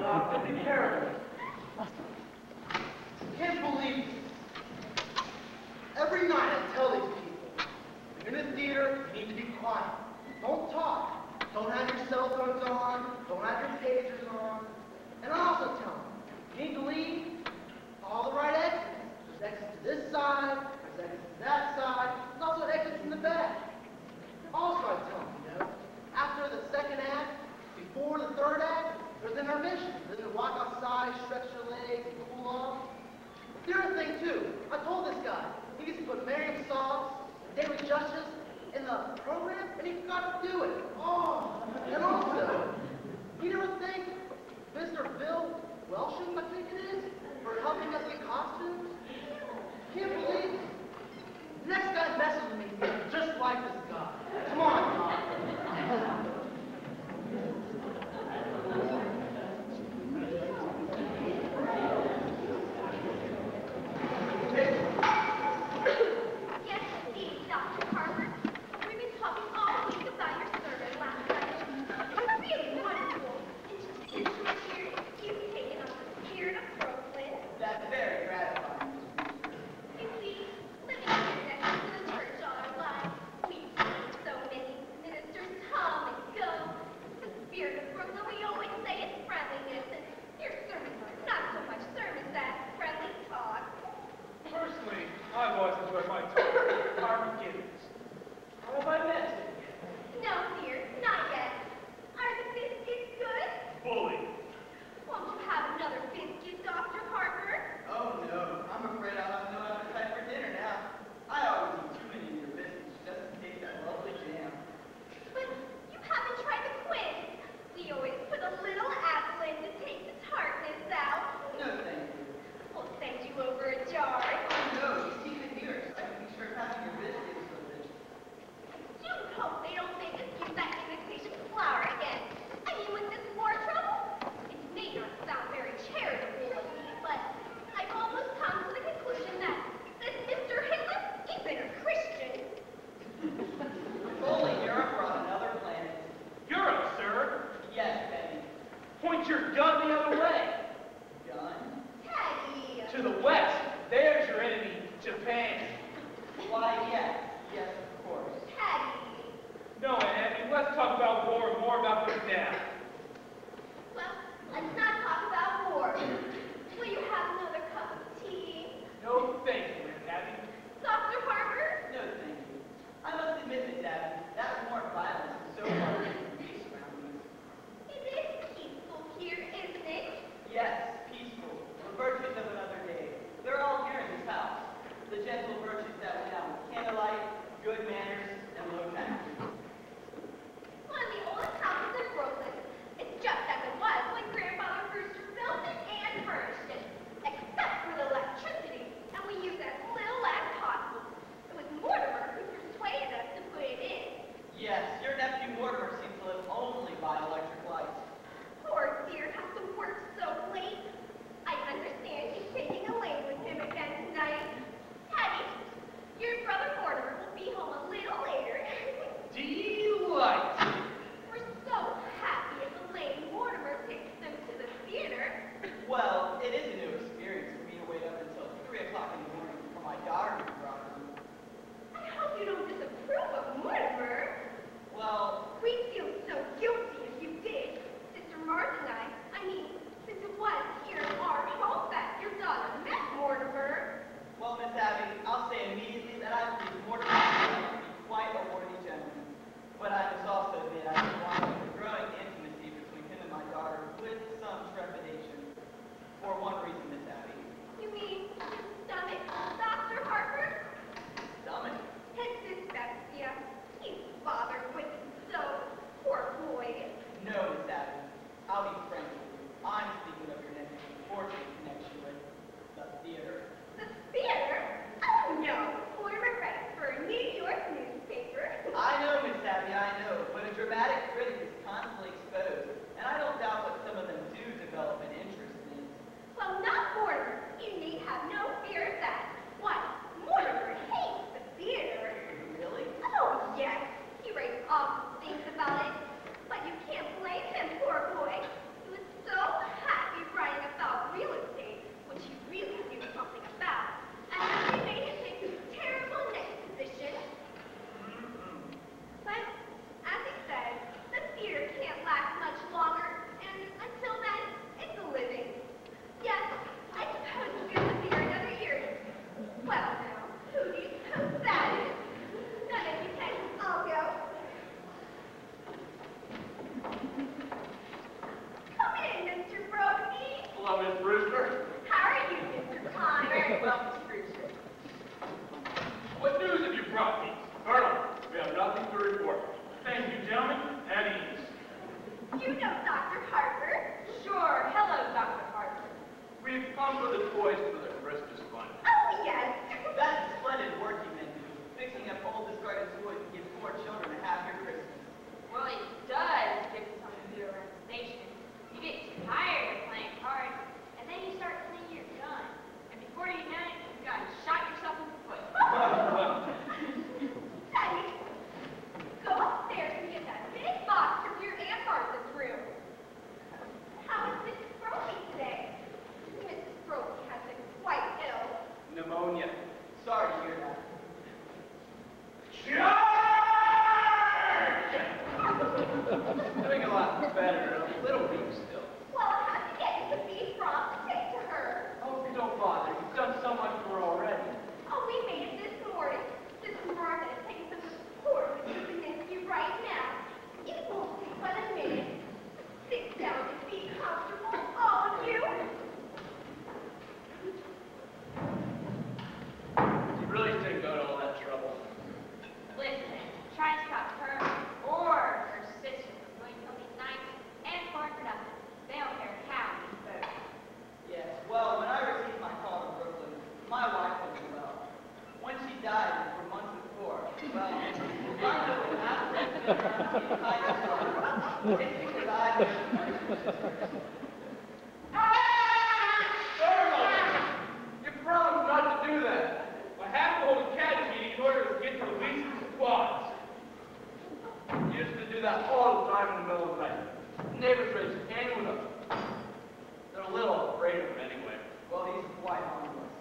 Dr. Carroll. Can't believe it. Every night I tell these people, when you're in the theater, you need to be quiet. Don't talk. Don't have your cell phones on. Don't have your pagers on. And I also tell them, you need to leave all the right exits. There's exits to this side, there's exits to that side, there's also exits in the back. Also I tell them, after the second act, before the third act, there's intermission. Then you walk outside, stretch your legs, and cool off. The other thing too, I told this guy, he needs to put Miriam Sauce, Daily Justice in the program, and he forgot to do it. Oh, and also, you never thank Mr. Bill Welsham, I think it is, for helping us get costumes? Can't believe it. The next guy messes with me just like this guy. Come on, Tom. Yes, indeed, Dr. Harper. We've been talking all week about your survey last night. It's really wonderful. And just this year, you've taken up the spirit of Brooklyn. That's very gratifying. You see, living here next to the church all our lives, we've seen so many ministers come and go. The spirit of Brooklyn, we always say, is friendliness, and your sermons are not so much sermons as friendly talk. Personally, I've always enjoyed my talk with Harvard Gibbons. How have I missed it? No, dear, not yet. Are the biscuits good? Bully. Won't you have another biscuit, Dr. Harper? Oh no, I'm afraid I'll have no appetite for dinner now. I always eat too many of your biscuits just to taste that lovely jam. But you haven't tried the quince. We always put a little apple in to take the tartness out. No, thank you. We'll send you over a jar. Oh no, you keep it here so I can be sure passing your biscuits with it. You hope they don't make us use that imitation flour again. I mean, with this war trouble, it may not sound very charitable of me, but I've almost come to the conclusion that this Mr. Hitler isn't a Christian. If only Europe were on another planet. Europe, sir. Yes, Betty. Point your gun the other way. Gun? Teddy. To the west. There's your enemy, Japan. Why, yes. Yes, of course. Teddy. No, Annie, let's talk about war and more about Vietnam. Well, let's not talk about war. Will you have another cup of tea? No, thank you, Aunt Abby. Dr. Harper? No, thank you. I must admit, Miss Abby, that war and violence is so far away from peace around me. It is peaceful here, isn't it? Yes, peaceful. The virtues of another day. They're all here in this house. The gentle virtues that went out with candlelight, good manners, and low taxes. One of the oldest houses in Brooklyn. It's just as it was when Grandfather Brewster built it and furnished it. Except for the electricity, and we used as little as possible. It was Mortimer who persuaded us to put it in. Yes, your nephew Mortimer seems to live only by electric lights. Poor dear has to work so late. You promised not to do that. I have to hold a cabinet meeting in order to get the release of supplies. You used to do that all the time in the middle of the night. Neighbors raised hand with them. They're a little afraid of him anyway. Well, he's quite harmless.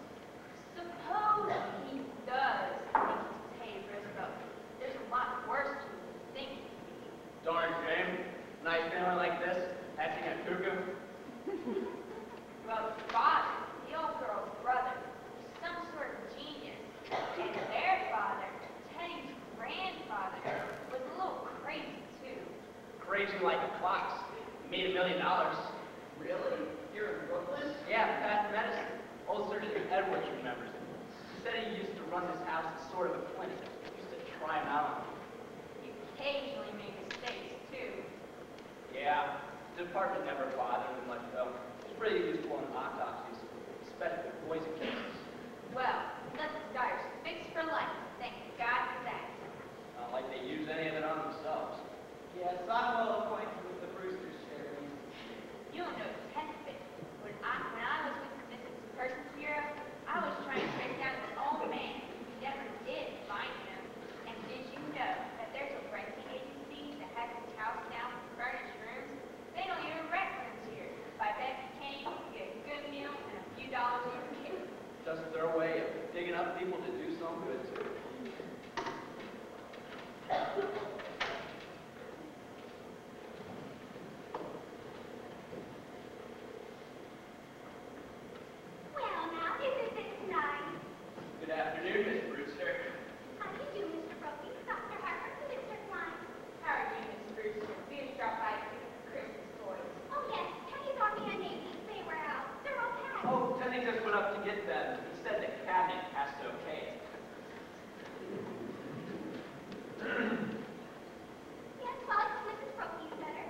Suppose he does think he's paid Roosevelt. There's a lot worse to him than thinking. Darn shame. Nice family like this, hatching a cuckoo. Well, father, the old girl's brother, is some sort of genius. And their father, Teddy's grandfather, was a little crazy too. Crazy like a fox. He made $1 million. Really? Here in Brooklyn? Yeah, past medicine. Old Surgeon Edwards remembers it. He said he used to run his house as sort of a clinic. He used to try him out on He occasionally made mistakes too. Yeah, the department never bothered him much though. It's pretty useful in autopsies, especially with poison cases. Well, unless the guy's fixed for life, thank God for that. Not like they use any of it on themselves. Yes, I'm well acquainted with the Brewster Sheriff. You don't know the test bit. When I was with the Missing Persons Bureau, I was trying to track down this old man. We never did find him. And did you know that there's a renting agency that has his house now for furnished rooms? They don't even rent rooms here. By bet you can't even get a good meal and a few dollars in your kid. Just their way of digging up people to do some good too. Well, now isn't this nice? Good afternoon, Miss Brewster. How do you do, Mr. Brokey? Dr. Harper, Mr. Klein. How are you, Miss Brewster? We just dropped by to pick up the Christmas toys. Oh, yes. Teddy's on hand, Nancy. They were out. They're all packed. Oh, Teddy just went up to get them. He said the cabinet has to okay it. Yes, well, Mrs. Brokey's better.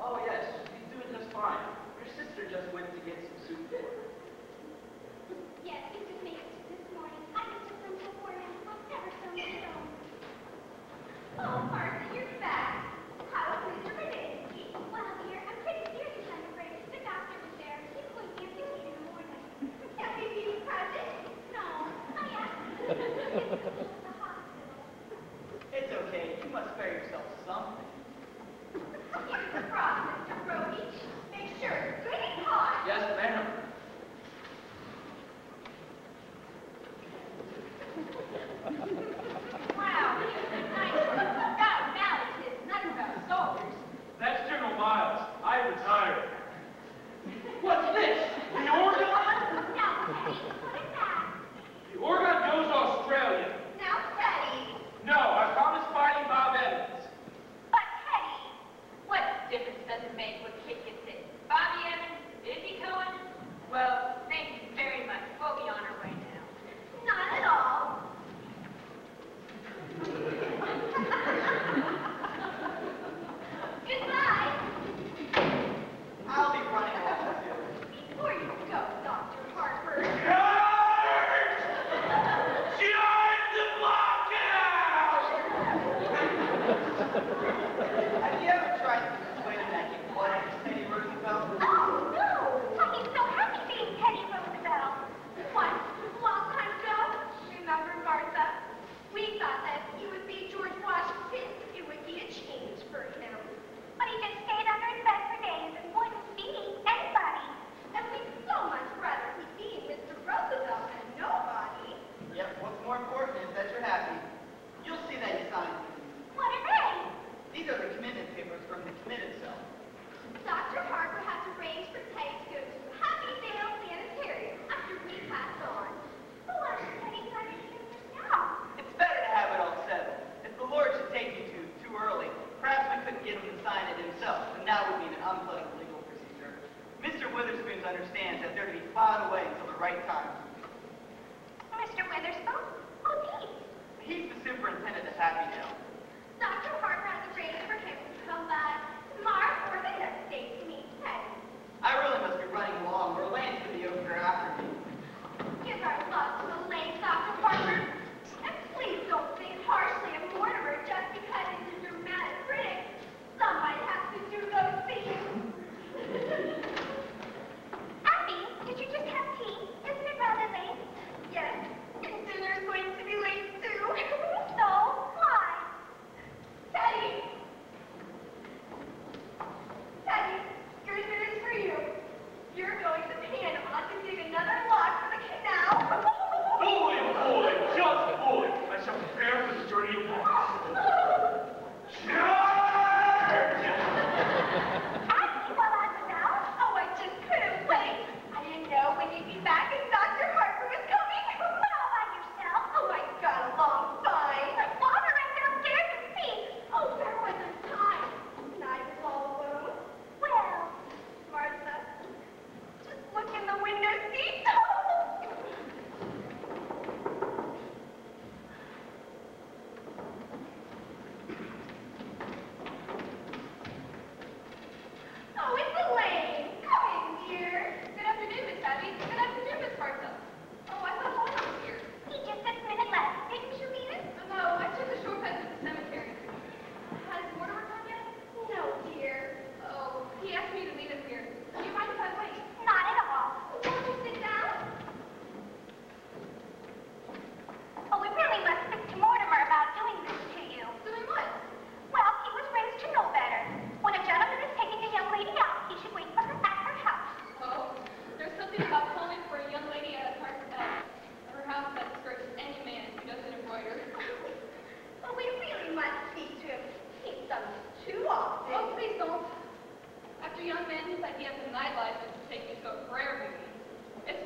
Oh, yes, she's doing just fine. Her sister just went to get some soup for her. Yes, we just made it this morning. I just took them to work and I'll never so much home. Oh, Martha, you're back. How was Mr. Brzezinski? Well, dear, I'm pretty serious, I'm afraid. The doctor was there. He couldn't get to me in the morning. Have you been present? No, I asked him to the hospital. It's okay. You must spare yourself something. Here's the frost, Mr. Brody. Make sure it's good and hot. Yes, ma'am. Wow, he's a nice one. Got relatives, nothing about soldiers. That's General Miles. I retired. What's this? The organ? Now, Teddy, what is that? The organ goes to Australia. Now, Teddy. No, I promised Fighting Bob Evans. But, Teddy, what difference does it make what kid gets in? Bobby Evans? Is he Cohen? Well, thank you very much. We'll be on our way now. Not at all. Goodbye. I'll be running off too. Before you go, Dr. Harper. Charge! Charge the blockhouse! Have you ever tried to persuade him that you like Teddy Roosevelt? Oh, no! He's so happy being Teddy Roosevelt. Once, a long time ago, remember Martha? We thought that if he would be George Washington, it would be a change for him. But he just stayed under his bed for days and wouldn't see anybody. And we'd so much rather he be Mr. Roosevelt than nobody. Yep, what's more important is that you're happy. You'll see that you signed these. What are they? These are the commitment papers from the committed cell. Dr. Harper has arranged for Teddy to go to Happydale Sanitarium after we pass on. But why should Teddy sign anything now? It's better to have it all settled. If the Lord should take you too early, perhaps we couldn't get him to sign it himself, and that would mean an unpleasant legal procedure. Mr. Witherspoon understands that they're to be filed away until the right time. Mr. Witherspoon? Who's he? He's the superintendent of Happydale. Dr. Harper has arranged for him to come by tomorrow or the next day to meet Teddy. I really must be running along, or Elaine's going to be over here after me. Give our love to Elaine, Dr. Harper. And please don't think harshly of Mortimer just because he's a dramatic critic. Some might have to do those things.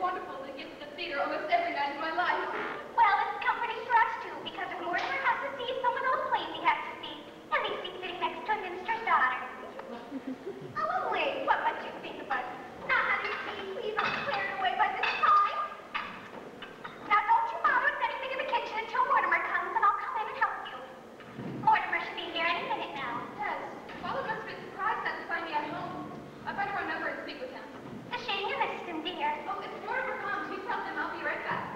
wonderful to get to the theater almost every night of my life. Well, it's comforting for us too, because if Mortimer has to see some of those plays he has to see, at least he's sitting next to a minister's daughter. Oh, wait, what might you think about not having tea, please, all cleared away by this time? Now, don't you bother with anything in the kitchen until Mortimer comes, and I'll come in and help you. Mortimer should be here any minute now. Yes, Father must have been surprised not to find me at home. I better run over and speak with him. A shame you missed him, dear. Oh, if Mortimer comes, you tell him I'll be right back.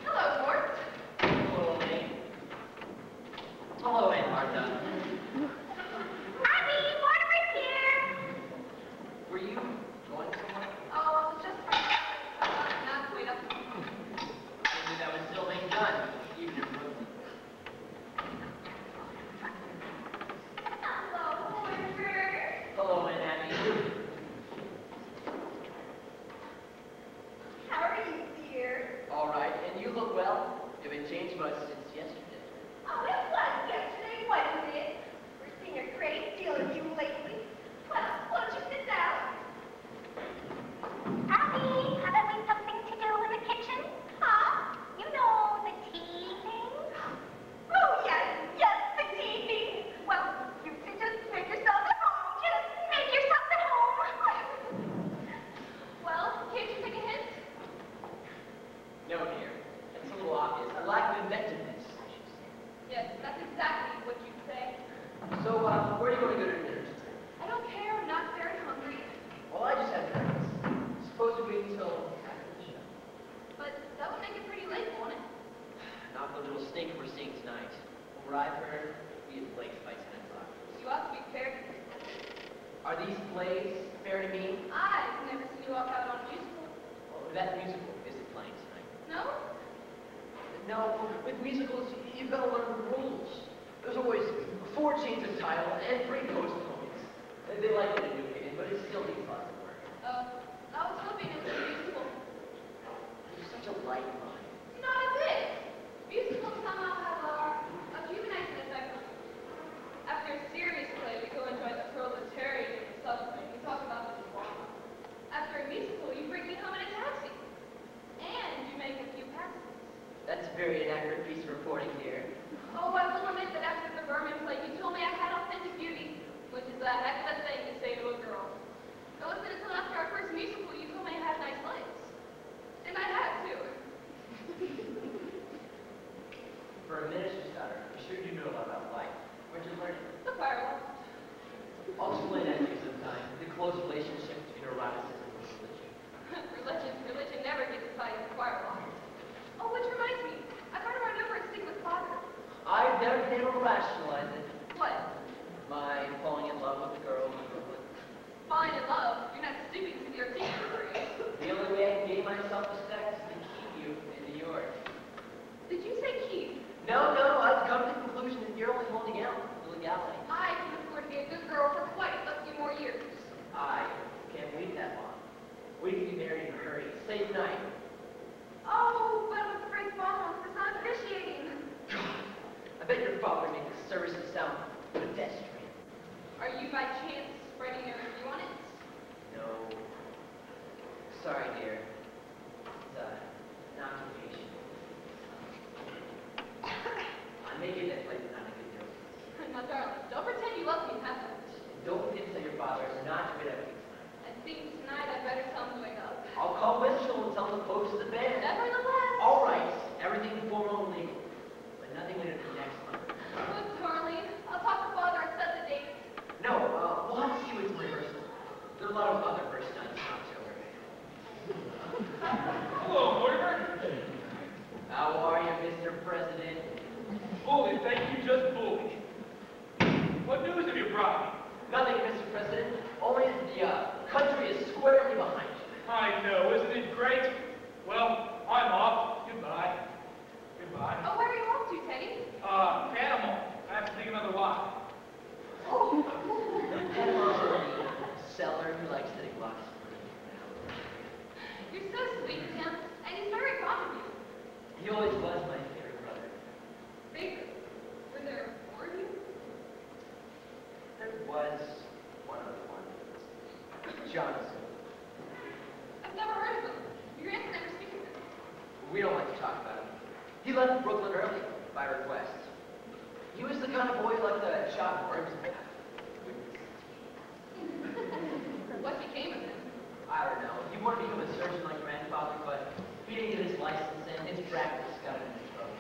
Hello, Mort. Hello, Elaine. Hello, Aunt Martha. Abby, Mortimer's here. Were you going somewhere? Oh, I was just for I thought I'd not wait up. I knew that was still being done, even in Brooklyn. Hello, Mortimer. Hello, Aunt Abby. How are you, dear? All right, and you look well. You haven't changed much since yesterday. Oh, it was yesterday, wasn't it? We're seeing a great deal of you lately. Well, won't you sit down? Abby, haven't we something to do in the kitchen? Huh? You know, the tea thing? Oh, yes, the tea thing. Well, you can just make yourself at home. Just make yourself at home. Well, can't you take a hint? No, dear. It's a little obvious. I lack inventiveness, I should say. Yes, that's exactly what you'd say. So, where are you going to go to dinner tonight? I don't care, I'm not very hungry. Well, I just had breakfast. Suppose we wait until after the show. But that would make it pretty late, won't it? Not the little stink we're seeing tonight. From what I've heard, we have plays by 10 o'clock. You ought to be fair to me. Are these plays fair to me? I've never seen you walk out on a musical. Oh, that musical isn't playing tonight. No? No, with musicals, you've got to learn the rules. There's always 4 changes of title and 3 postponements. They like it in New Haven, but it still needs lots of work. I was hoping it was a musical. You're such a light mind. Not a bit. Musicals somehow have a humanizing effect. After a serious play, we go enjoy the proletariat and suffering. We talk about the drama. After a musical, you bring me home in a taxi. And you make a few passes. That's a very inaccurate piece of reporting, dear. Oh, I will admit that after the Berman play, you told me I had authentic beauty, which is a heck of a thing to say to a girl. It wasn't until after our first musical you told me I had nice legs. And I have, too. For a minister's daughter, I'm sure you know a lot about life. Where'd you learn it? The firewall. I'll explain that to you sometime. The close relationship between eroticism and religion. Religion never gets inside the firewall. Oh, which reminds me, I better run over and speak with Father. I've never been able to rationalize it. What? My falling in love with a girl in Brooklyn. Falling in love? You're not stooping to the artistic degree. The only way I can gain my self-respect is to keep you in New York. Did you say keep? No, I've come to the conclusion that you're only holding out for legality. I can afford to be a good girl for quite a few more years. I can't wait that long. We can be married in a hurry. Save night. Oh, but I'm afraid Father wants us not appreciating. I bet your father made the services sound pedestrian. Are you by chance writing a review on it? No. Sorry, dear. It's an occupation. I'm making that place not a good joke. My darling, don't pretend you love me half much. Don't forget to tell your father it's not good at me tonight. I think tonight I better tell him to wake up. I'll call Winchell and tell him to post the bed. Nevertheless. All right, everything formal and legal, but nothing later than next month. Good, darling. I'll talk to Father and set the date. No, we'll have to see you at the rehearsal. There are a lot of other first nights in October. Hello, Mortimer. How are you, Mr. President? Bully, thank you, just bully. What news have you brought me? Nothing, Mr. President. Only the country is squarely behind you. I know, isn't it great? Well, I'm off. Goodbye. Goodbye. Oh, where are you off to, Teddy? Panama. I have to take another walk. Panama's a seller who likes sitting blocks. You're so sweet, Tim, and he's very fond of you. He always was my favorite brother. Favorite? Were there more of you? There was one other one. Jonathan. We don't like to talk about him. He left Brooklyn early, by request. He was the kind of boy who liked to chop worms in half. What became of him? I don't know. He wanted to become a surgeon like grandfather, but he didn't get his license, and his practice got him into trouble.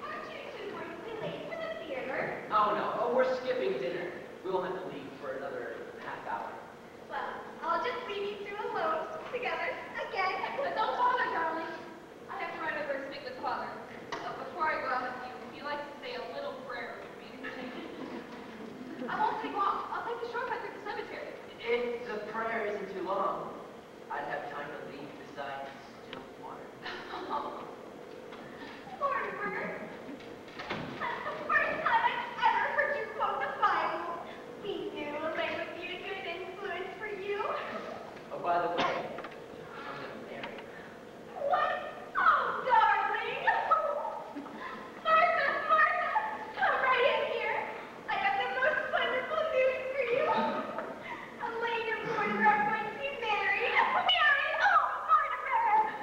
Aren't you two going to be late for the theater? Oh, no. Oh, we're skipping dinner. We won't have to leave for another half hour. Well, I'll just leave you two alone together again. But don't bother, darling. I have to run over and speak with Father. Before I go out with you, he likes to say a little prayer for me. I won't take long. I'll take the shortcut through the cemetery. If the prayer isn't too long, I'd have time to leave beside still water. Mortimer, that's the first time I've ever heard you quote the Bible. We knew Elaine would be a good influence for you. Oh, by the way, I'm gonna marry her. What? Oh, darling. Martha, Martha, come right in here. I have the most wonderful news for you. Elaine and Mortimer are going to be married. Married? Oh, Mortimer.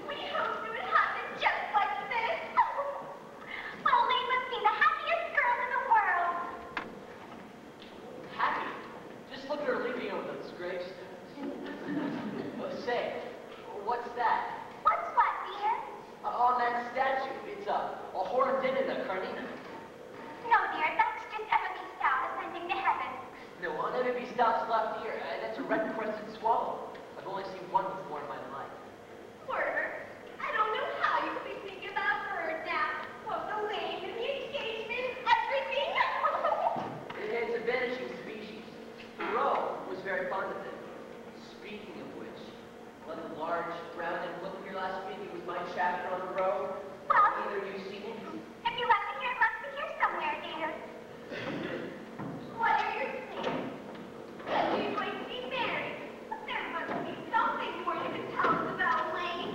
We hoped it would happen just like this. Well, Elaine must be the happiest girl in the world. Happy? Just look at her leaving over those graves. Oh, say, what's that? What's what, dear? On that statue, it's a horned in a carnina. No, dear, that's just Emily Stout ascending to heaven. No, on NWHS Stout's left ear, that's a red-crested swallow. I've only seen one before in my life. Mortimer, I don't know how you could be thinking about birds now. Both Elaine and the engagement, everything. It's a vanishing species. Thoreau was very fond of it. Speaking of which, one of the large brown and look here last week, it was my chapter on Thoreau. Well, Either you seen it? if you left it here, it must be here somewhere, dear. What are you saying? That you're going to be married? There must be something more you can tell us about Elaine.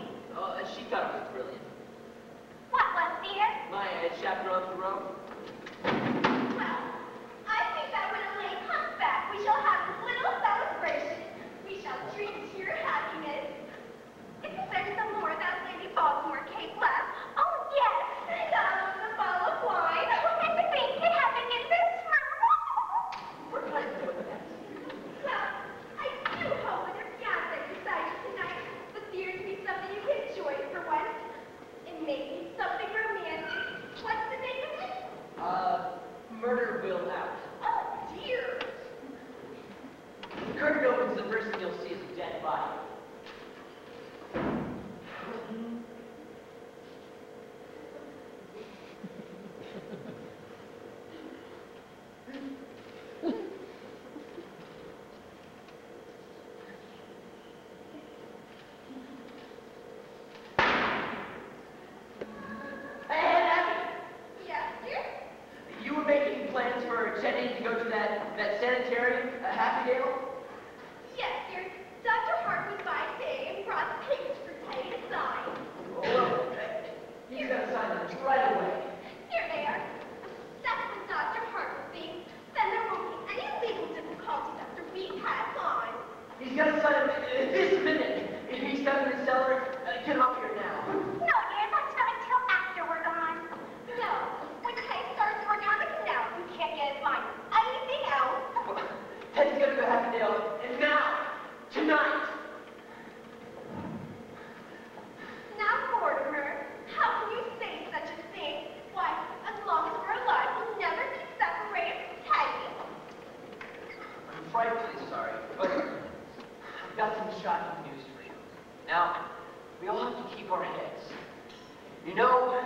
She thought it was brilliant. What was, dear? My chapter on Thoreau. Well, I think that when Elaine comes back, we shall have this little celebration. We shall drink to your happiness. Isn't there some more of that Lady Baltimore cake left? Oh, yes. Down the bottle of wine. And the thing could happen in this room. Where can I put that? Well, I do hope when their fiancé decides tonight, the theater to be something you can enjoy for once. And maybe something romantic. What's the name of it? Murder Will Out. Oh, dear. The curtain opens, the first thing you'll see is a dead body. Hey, Abby! Yes, dear? You were making plans for Jenny to go to that sanitarium at Happydale? Yes, dear. Dr. Hart was by today and brought the papers for Teddy to sign. Oh, well, he's got to sign them right away. Here they are. That's what Dr. Hart will think. Then there won't be any legal difficulties after we pass on. He's got to sign them this minute. If he's down in the cellar, get him up here now. No, dear, that's not until after we're gone. No, when Teddy starts working on the canal, you can't get his mind on anything else. Well, Teddy's got to go to Happydale, and now, tonight. Now, Mortimer, how can you say such a thing? Why, as long as we're alive, we'll never be separated from Teddy. I'm frightfully sorry, but I've got some shocking news for you. Now, we all have to keep our heads. You know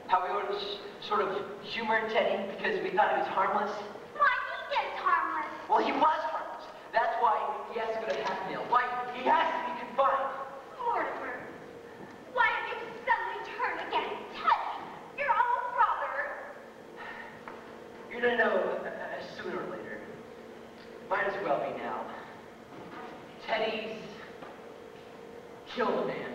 how we always sort of humored Teddy because we thought he was harmless? Why, he is harmless. Well, he was harmless. That's why he has to go to Happydale. Why he has to be confined. Mortimer, why have you suddenly turned against Teddy, your own brother? You're gonna know sooner or later. Might as well be now. Teddy's killed a man.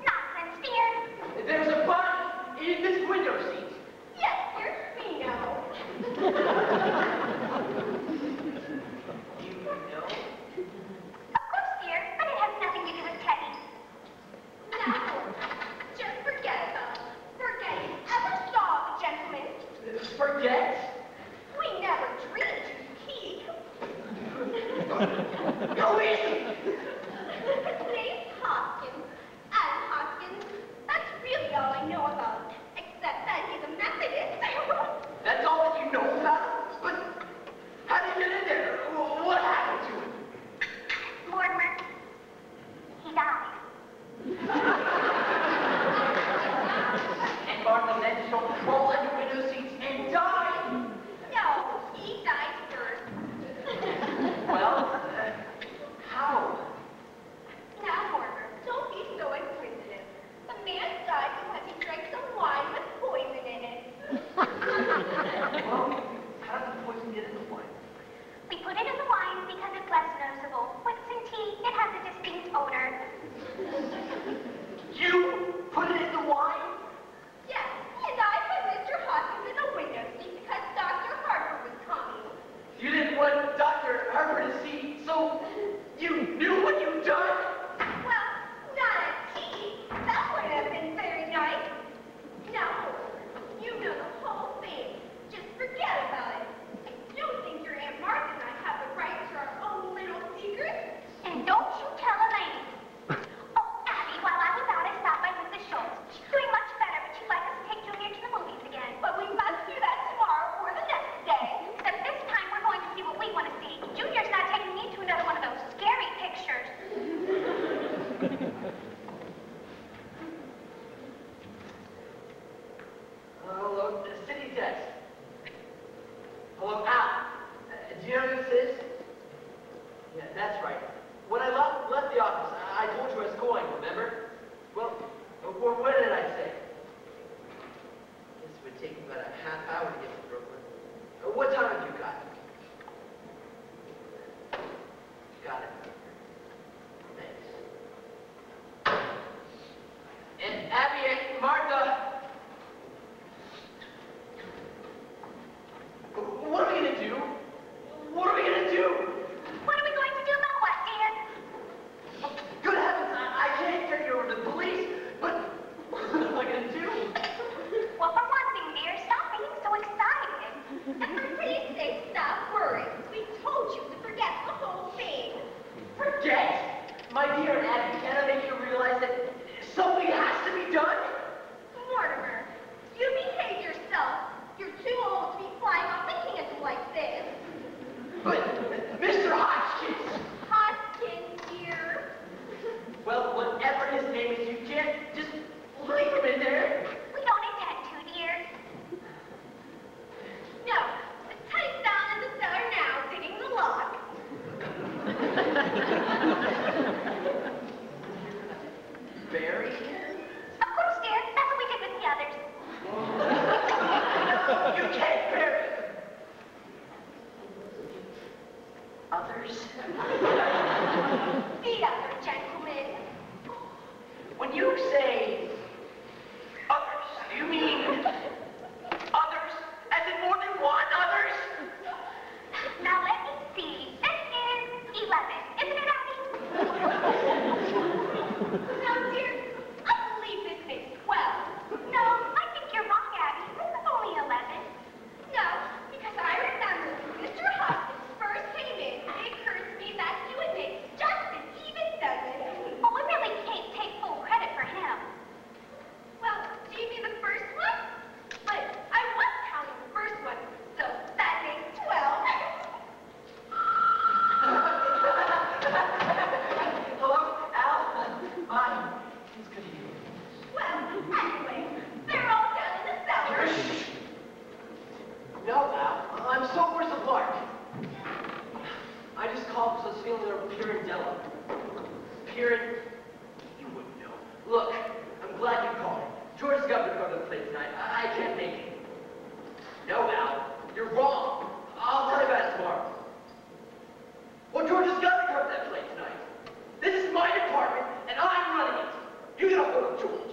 Nonsense, dear. There's a body in this window seat. Yes, dear, we know. You know? Of course, dear, but it has nothing to do with Teddy. Go easy! His name's Hoskins. Adam Hoskins. That's really all I know about him, except that he's a Methodist. That's all that you know about him? But how did he get in there? What happened to him? Mortimer, he died. And Martha then just don't crawl under window seats and die. No, he died first. Well, how? Now, Mortimer, don't be so inquisitive. The man died because he drank some wine with poison in it. Well, how did the poison get in the wine? We put it in the wine because it's less noticeable. When it's in tea, it has a distinct odor. You put it in the wine? Yes, and I put Mr. Hoskins in a window seat because Dr. Harper was coming. You didn't want Dr. Harper to see, so you knew what you'd done? Well, not at tea. That would have been very nice. Now, you know the whole thing. Just forget about it. I don't think your Aunt Martha and I have the right to our own little secrets. And don't you tell a lady. Oh, Abby, while I was out, I stopped by Mrs. Schultz. She's doing much better, but she'd like us to take Junior to the movies again. But we must do that tomorrow or the next day. Except this time we're going to see what we want to see. Junior's not taking me to another one of those scary pictures. Hello, city desk. Hello, Al. Do you know who this is? Yeah, that's right. When I left the office, I told you I was going, remember? Well, what did I say? Guess it would take me about a half hour to get to Brooklyn. What time have you got? Got it. Thanks. And Abby and Martha. What are we gonna do? What are we gonna do? What are we going to do about what, dear? Good heavens, I can't turn you over to the police, but what am I gonna do? Well, for one thing, dear, stop being so excited. And for pity's sake, stop worrying. We told you to forget the whole thing. Forget! My dear Abby, can I make you realize that something has to be done? Mortimer, you behave yourself. You're too old to be flying off the handle like this. But, Mr. Hodgkins! Hoskins, dear. Well, whatever his name is, you can't just leave him in there. We don't intend to, dear. No, the tight down in the cellar now, digging the lock. Bury him? Of course, dear. That's what we did with the others. No, you can't bury him. Others? The other gentleman. When you say others, do you mean others? As in more than one others? Now, let me see. This is 11. Isn't it, Abby? Now, dear, I believe this makes 12. No, I think you're wrong, Abby. This is only 11. No, because I remember when Mr. Hoskins first came in, it occurred to me that he would make just an even dozen. Well, we really can't take full credit for him. Well, do you mean the first one? But I was counting the first one, so that makes 12. Hello, Al? Hi. It's good to hear you. Well, anyway, they're all down in the cellar. No, Al. I'm so worse of luck. I just called because I was feeling a little Pirandello. You wouldn't know. Look, I'm glad you called. George's got to go to the play tonight. I can't make it. No, Al. You're wrong. I'll tell you about it tomorrow. Well, George has got to cover that play tonight. This is my department, and I'm running it. You get a hold of George.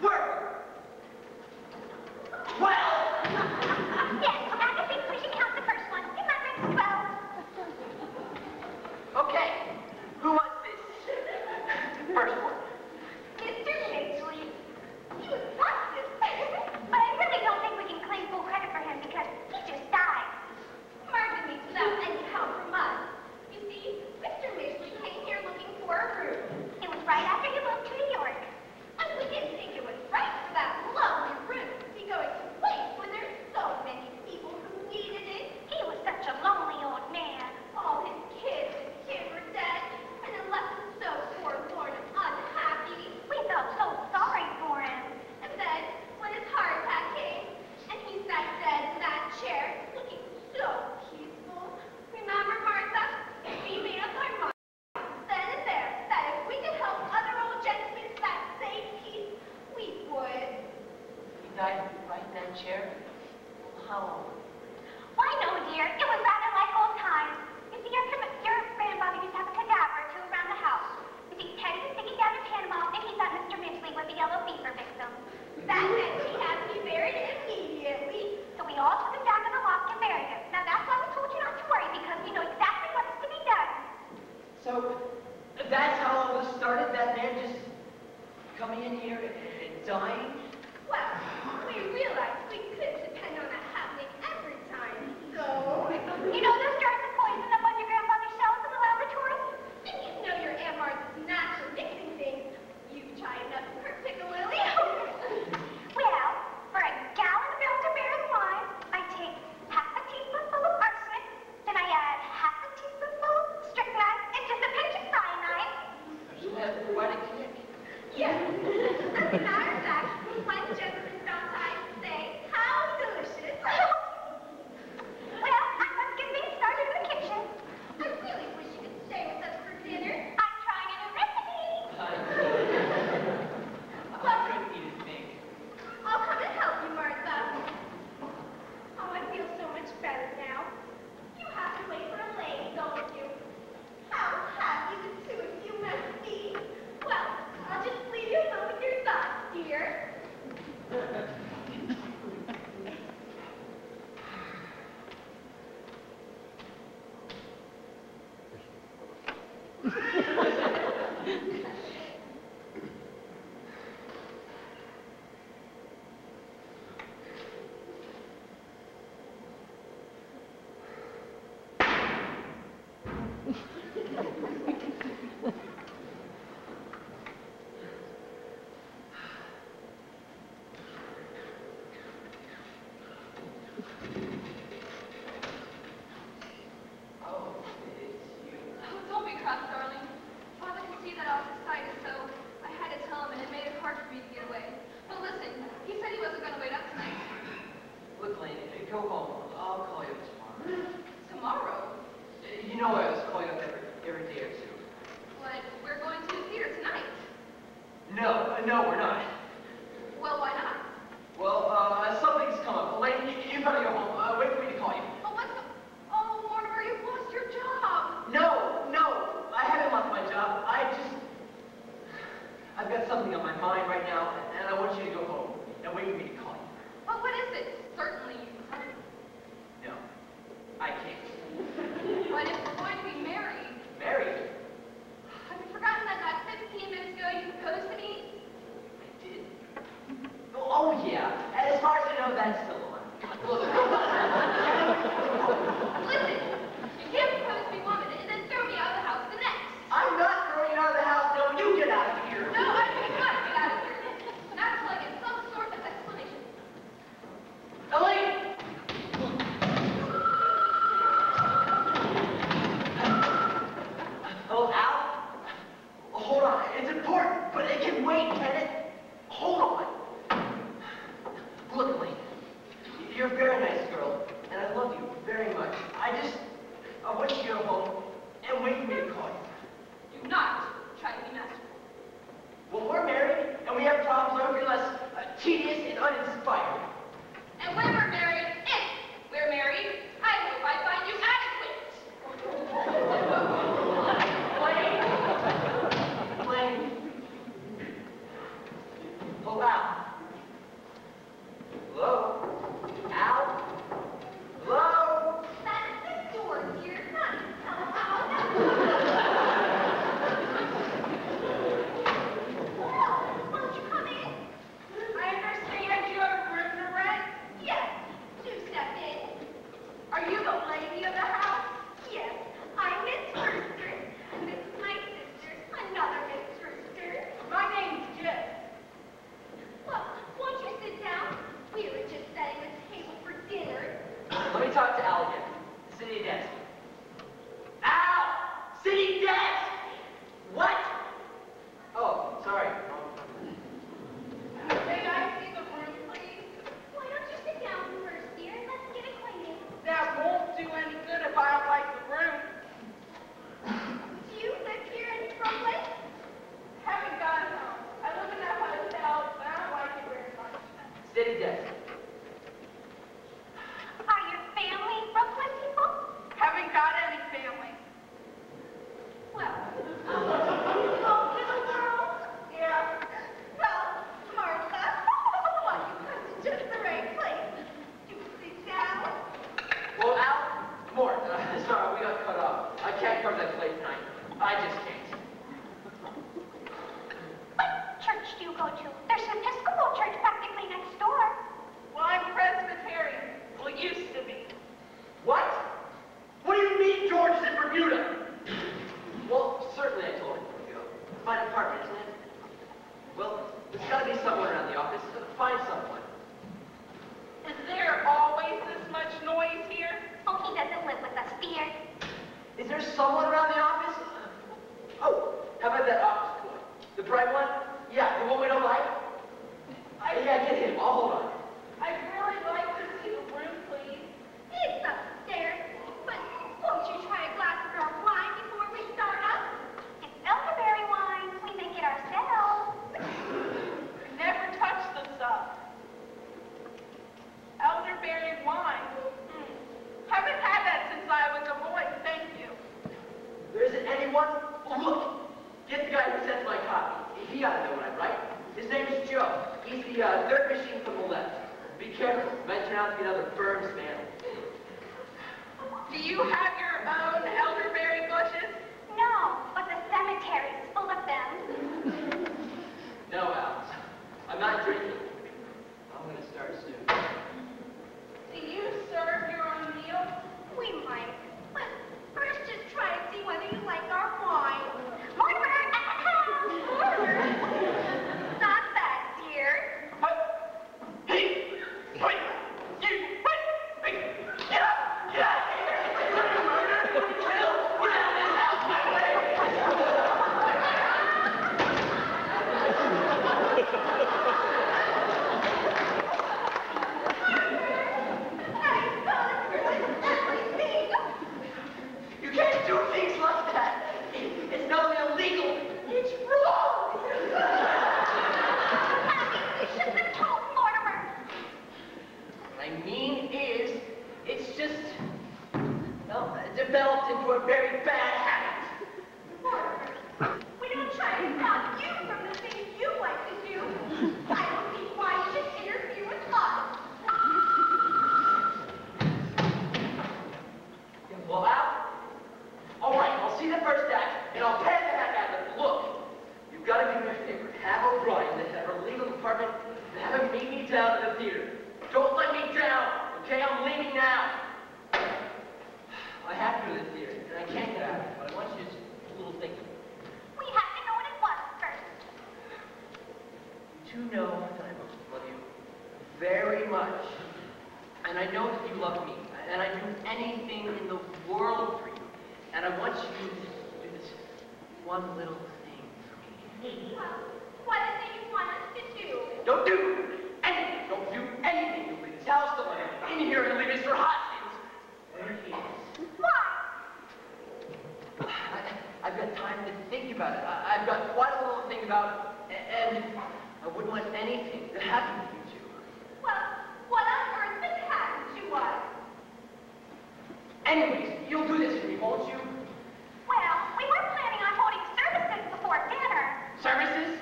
Where? Well! Yes, Abby thinks we should count the first one. 11, 12. Okay. Who was this? First one. Mr. Midgley, he was practiced. But I really don't think we can claim Go home. I'll call you tomorrow. Tomorrow? You know I was calling up every day or two. But we're going to the theater tonight. No, we're not. Well, why not? Well, something's come up. Elaine, you better go home. Wait for me to call you. Oh, what's the... Oh, Mortimer, you've lost your job. No, I haven't lost my job. I've got something on my mind right now, and I want you to go home and wait for me to call you. Well, what is it? Certainly you can. No, I can't. But if we're going to be married... Married? Have you forgotten that not 15 minutes ago you proposed to me? I did. Oh, yeah. As far as I know, that's still on. Look. Listen, you can't propose to me one minute and then throw me out of the house the next. I'm not throwing you out of the house. No, you get out of here. No, I do not get out of here. Not until I get some sort of explanation. Elaine! Oh, Al? Hold on. It's important, but it can wait, can it? Hold on. Look, Elaine. You're a very nice girl, and I love you very much. I want you to go home and wait for me to call you. Do not try to be masterful. Well, we're married, and we have problems that are less tedious and uninspired. And when we're married, if we're married, I hope I find you adequate. Blaine. Oh, Al. Hello? Al? Hello? That's the door, dear. Not Well, won't you come in? I understand you have a room to rent. Yes. Do step in. Are you the lady of the house? Yes. I'm Miss Brewster. This is my sister. Another Miss Brewster. My name's Jess. Well, won't you sit down? We were just setting the table for dinner. Let me talk to Al again. Sitting desk. Al! Sitting desk! What? Oh, sorry. May I see the room, please? Why don't you sit down first, dear, and let's get acquainted. That won't do any good if I don't like the room. Do you live here in Brooklyn? Haven't got a home. I live in that hotel, but I don't like it very much. Sitting desk. Are your family Brooklyn people? Haven't got any family. Well, home to the world? Yeah. Well, Martha, why, you come to just the right place. Do sit down. Well, Al, more. Sorry, we got cut off. I can't cover that plate tonight. I just can't. What church do you go to? There's an Episcopal church practically next door. Well, I'm Presbyterian. Well, used to be. What? What do you mean George is in Bermuda? Well, certainly I told him. It's my department, isn't it? Well, there's got to be someone around the office. Find someone. Is there always this much noise here? Oh, he doesn't live with us, dear. Is there someone around the office? Oh, how about that office boy? The bright one? Yeah, the one we don't like? Yeah, get him. I'll hold on. I'd really like to see the room, please. It's upstairs. But won't you try a glass of our wine before we start up? It's elderberry wine. We make it ourselves. Never touched the stuff. Elderberry wine. Haven't had that since I was a boy, thank you. There isn't anyone? Oh, look! Get the guy who sends my copy. He ought to know what I write. His name is Joe. He's the third machine from the left. developed into a very bad habit. Mortimer, we don't try to stop you from the things you like to do. I don't see why you should interfere with us. Well, Al? All right, I'll see the first act, and I'll pay the heck out of it. Look, you've got to do me a favor. Have O'Brien, the head of our legal department, and have him meet me down at the theater. Don't let me down, okay? I'm leaving now. I have to go to the theater, and I can't get out of it, but I want you to just do a little thinking. We have to know what it was first. You two know that I love you very much, and I know that you love me, and I do anything in the world for you, and I want you to do this one little thing for me. Well, what is it you want us to do? Don't do anything. Don't do anything. You'll leave this house. Don't let him in here and leave Mr. Hoskins where he is. Why? I've got time to think about it. I've got quite a little to think about, and I wouldn't want anything to happen to you two. Well, what on earth has happened to us? Anyways, you'll do this for me, won't you? Well, we were planning on holding services before dinner. Services?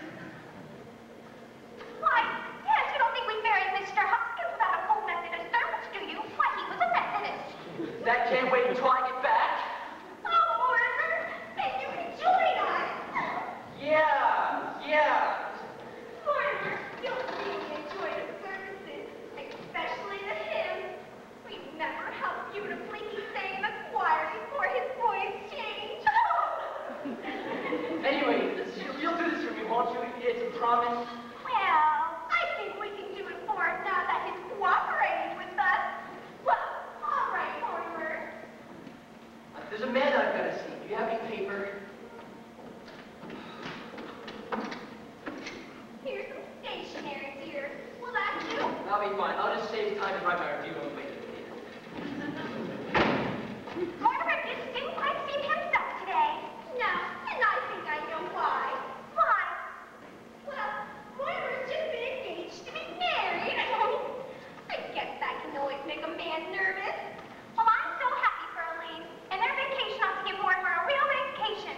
Why, yes, you don't think we married Mr. Hoskins without a full Methodist service, do you? Why, he was a Methodist. That can't wait until I get back. Oh, Mortimer, then you can join us. Yeah. Mortimer, you'll really enjoy the services, especially the hymns. Remember how beautifully he sang in the choir before his voice changed? Anyway, you'll do this for me, won't you? It's a promise. Well, I think we can do it for him now that he's cooperating with us. Well, all right, Mortimer. There's a man I've got to see. Do you have any paper? Here's some stationery, dear. Will that do? That'll be fine. I'll just save time and write my review on the way to the theater. Mortimer just didn't quite seem himself today. No, and I think I know why. Why? Well, Mortimer's just been engaged to be married. I guess that can always make a man nervous. Well, I'm so happy for Elaine. And their vacation ought to give Mortimer a real vacation.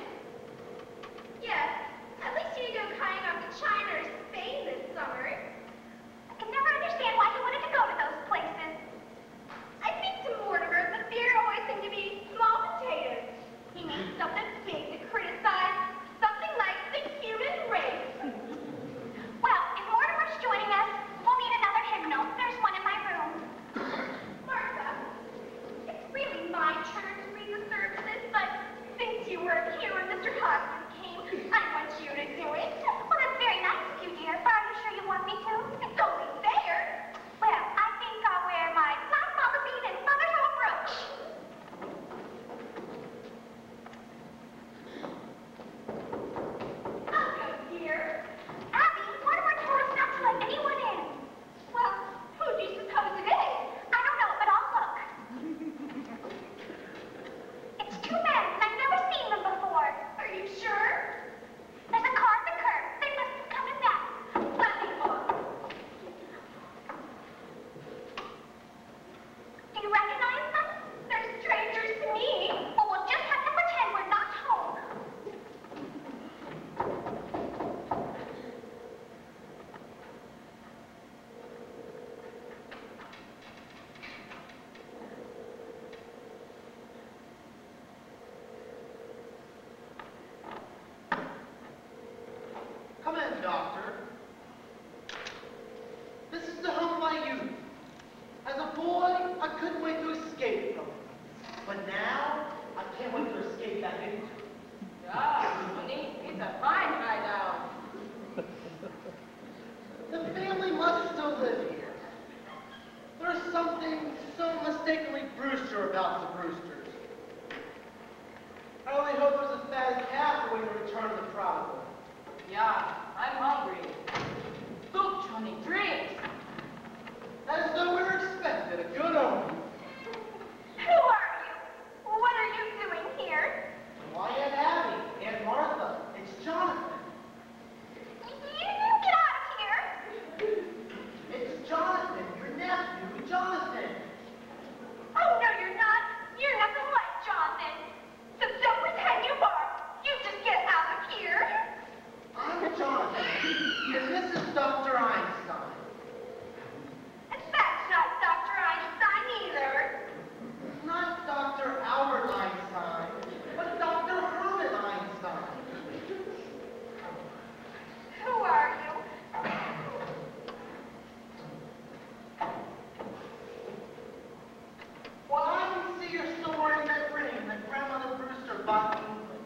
spot in England.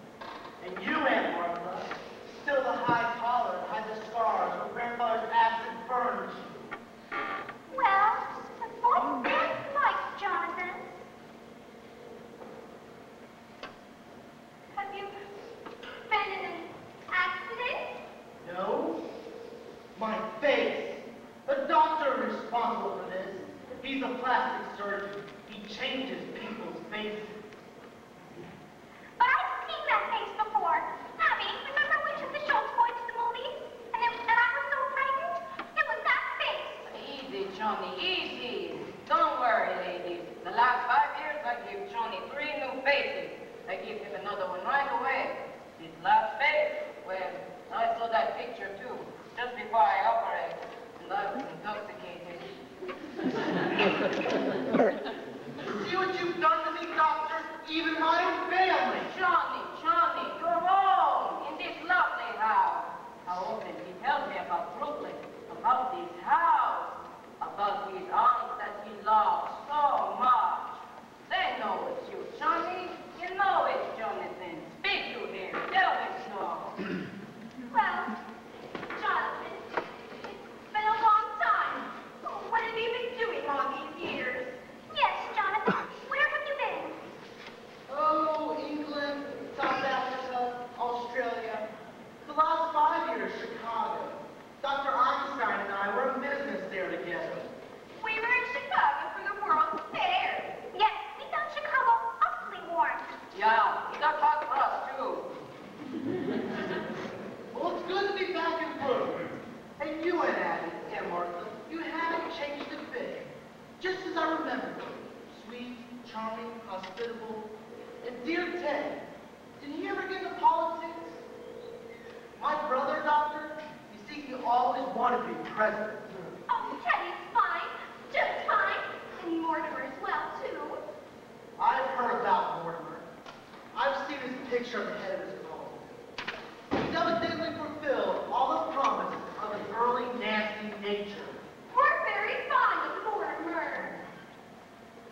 And you, Aunt Martha, still the high collar, hide the scars where grandfather's acid burned you. Well, what's this like, Jonathan? Have you been in an accident? No? My face. The doctor is responsible for this. He's a plastic surgeon. He changes people's faces. But I've seen that face before. Abby, remember we took the Schultz boy to the movies? And I was so frightened? It was that face. Easy, Johnny, easy. Don't worry, ladies. The last 5 years, I gave Johnny 3 new faces. I gave him another one right away. His last face, well, I saw that picture too, just before I operated, and I was intoxicated. See what you've done to me, doctor? Even my own family. Johnny, you're home in this lovely house. How often he tells me about Brooklyn, about this house, about his aunts that he loves so much. They know it's you, Johnny. You know it's Jonathan. Speak to him. Tell him so. Well, Jonathan, it's been a long time. What have you been doing all these years? Yes, Jonathan. Where have you been? Oh, England, South Africa, Australia. The last 5 years, Chicago. Dr. Einstein and I were in business there together. We were in Chicago for the World's Fair. Yes, we found Chicago awfully warm. Yeah, he got hot for us too. Well, it's good to be back in Brooklyn. And you and Abby and Martha, you haven't changed a bit. Just as I remember you. Sweet, charming, hospitable. And dear Ted, did he ever get into politics? My brother, doctor, you see, he always wanted to be president. Oh, Teddy's fine. Just fine. And Mortimer's well, too. I've heard about Mortimer. I've seen his picture on the head of his phone. He's evidently fulfilled all the promises of his early nasty nature. We're very fond of Mortimer.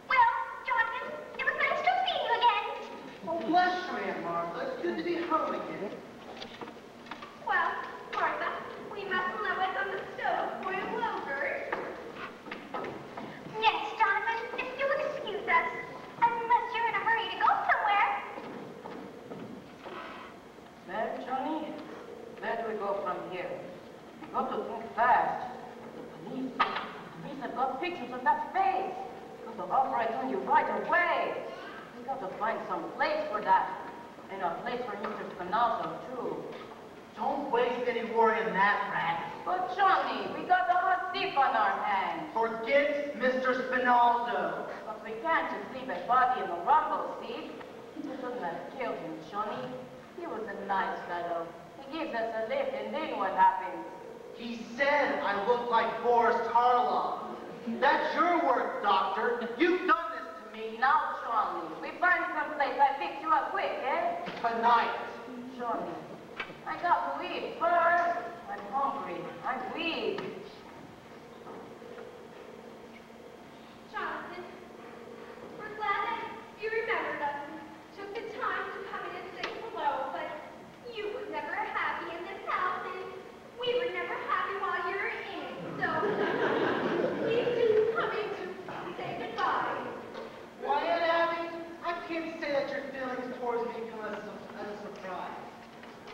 Well, Jonathan, it was nice to see you again. Oh, bless you, Aunt Martha. It's good to be home again. Well, Martha, we mustn't let on the stove boil over. Yes, Jonathan, if you'll excuse us. Unless you're in a hurry to go somewhere. Well, Johnny, where do we go from here? We got to think fast. The police have got pictures of that face. Got to operate on you right away. We got to find some place for that. And a place for Mr. Spinazzo, too. Don't waste any worry on that, rat. But Johnny, we got a hot thief on our hands. Forget Mr. Spinaldo. But we can't just leave a body in a rumble seat. We shouldn't have killed him, Johnny. He was a nice fellow. He gives us a lift, and then what happens? He said I look like Boris Karloff. That's your work, doctor. You've done this to me. Now, Johnny, we find some place I fix you up quick, eh? Tonight. Johnny, I got to eat first. I'm hungry. I'm weak. Jonathan, we're glad that you remembered us and took the time to come in and say hello, but you were never happy in this house, and we were never happy while you were in it, so please do come in to say goodbye. Why, Aunt Abby, I can't say that your feelings towards me come as a surprise.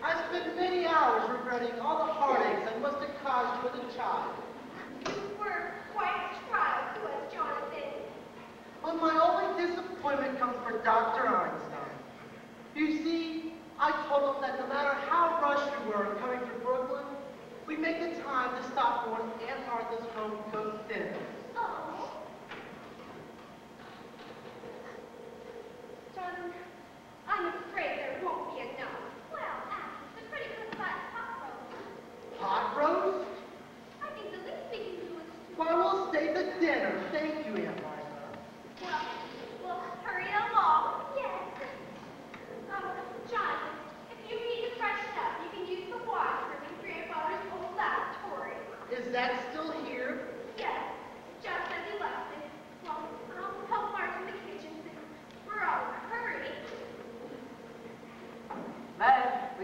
I spent many hours regretting all the heartaches I must have caused you as a child. You were quite a trial to us, Jonathan. But my only disappointment comes for Dr. Einstein. You see, I told him that no matter how rushed we were coming to Brooklyn, we'd make the time to stop for Aunt Martha's home-cooked dinner. Oh. Jonathan, I'm afraid there won't be enough. Well, it's a pretty good sized pot roast. Pot roast? I think the least we can do is... Why, we'll stay the dinner. Thank you, Aunt Martha. Well, hurry along. Yes.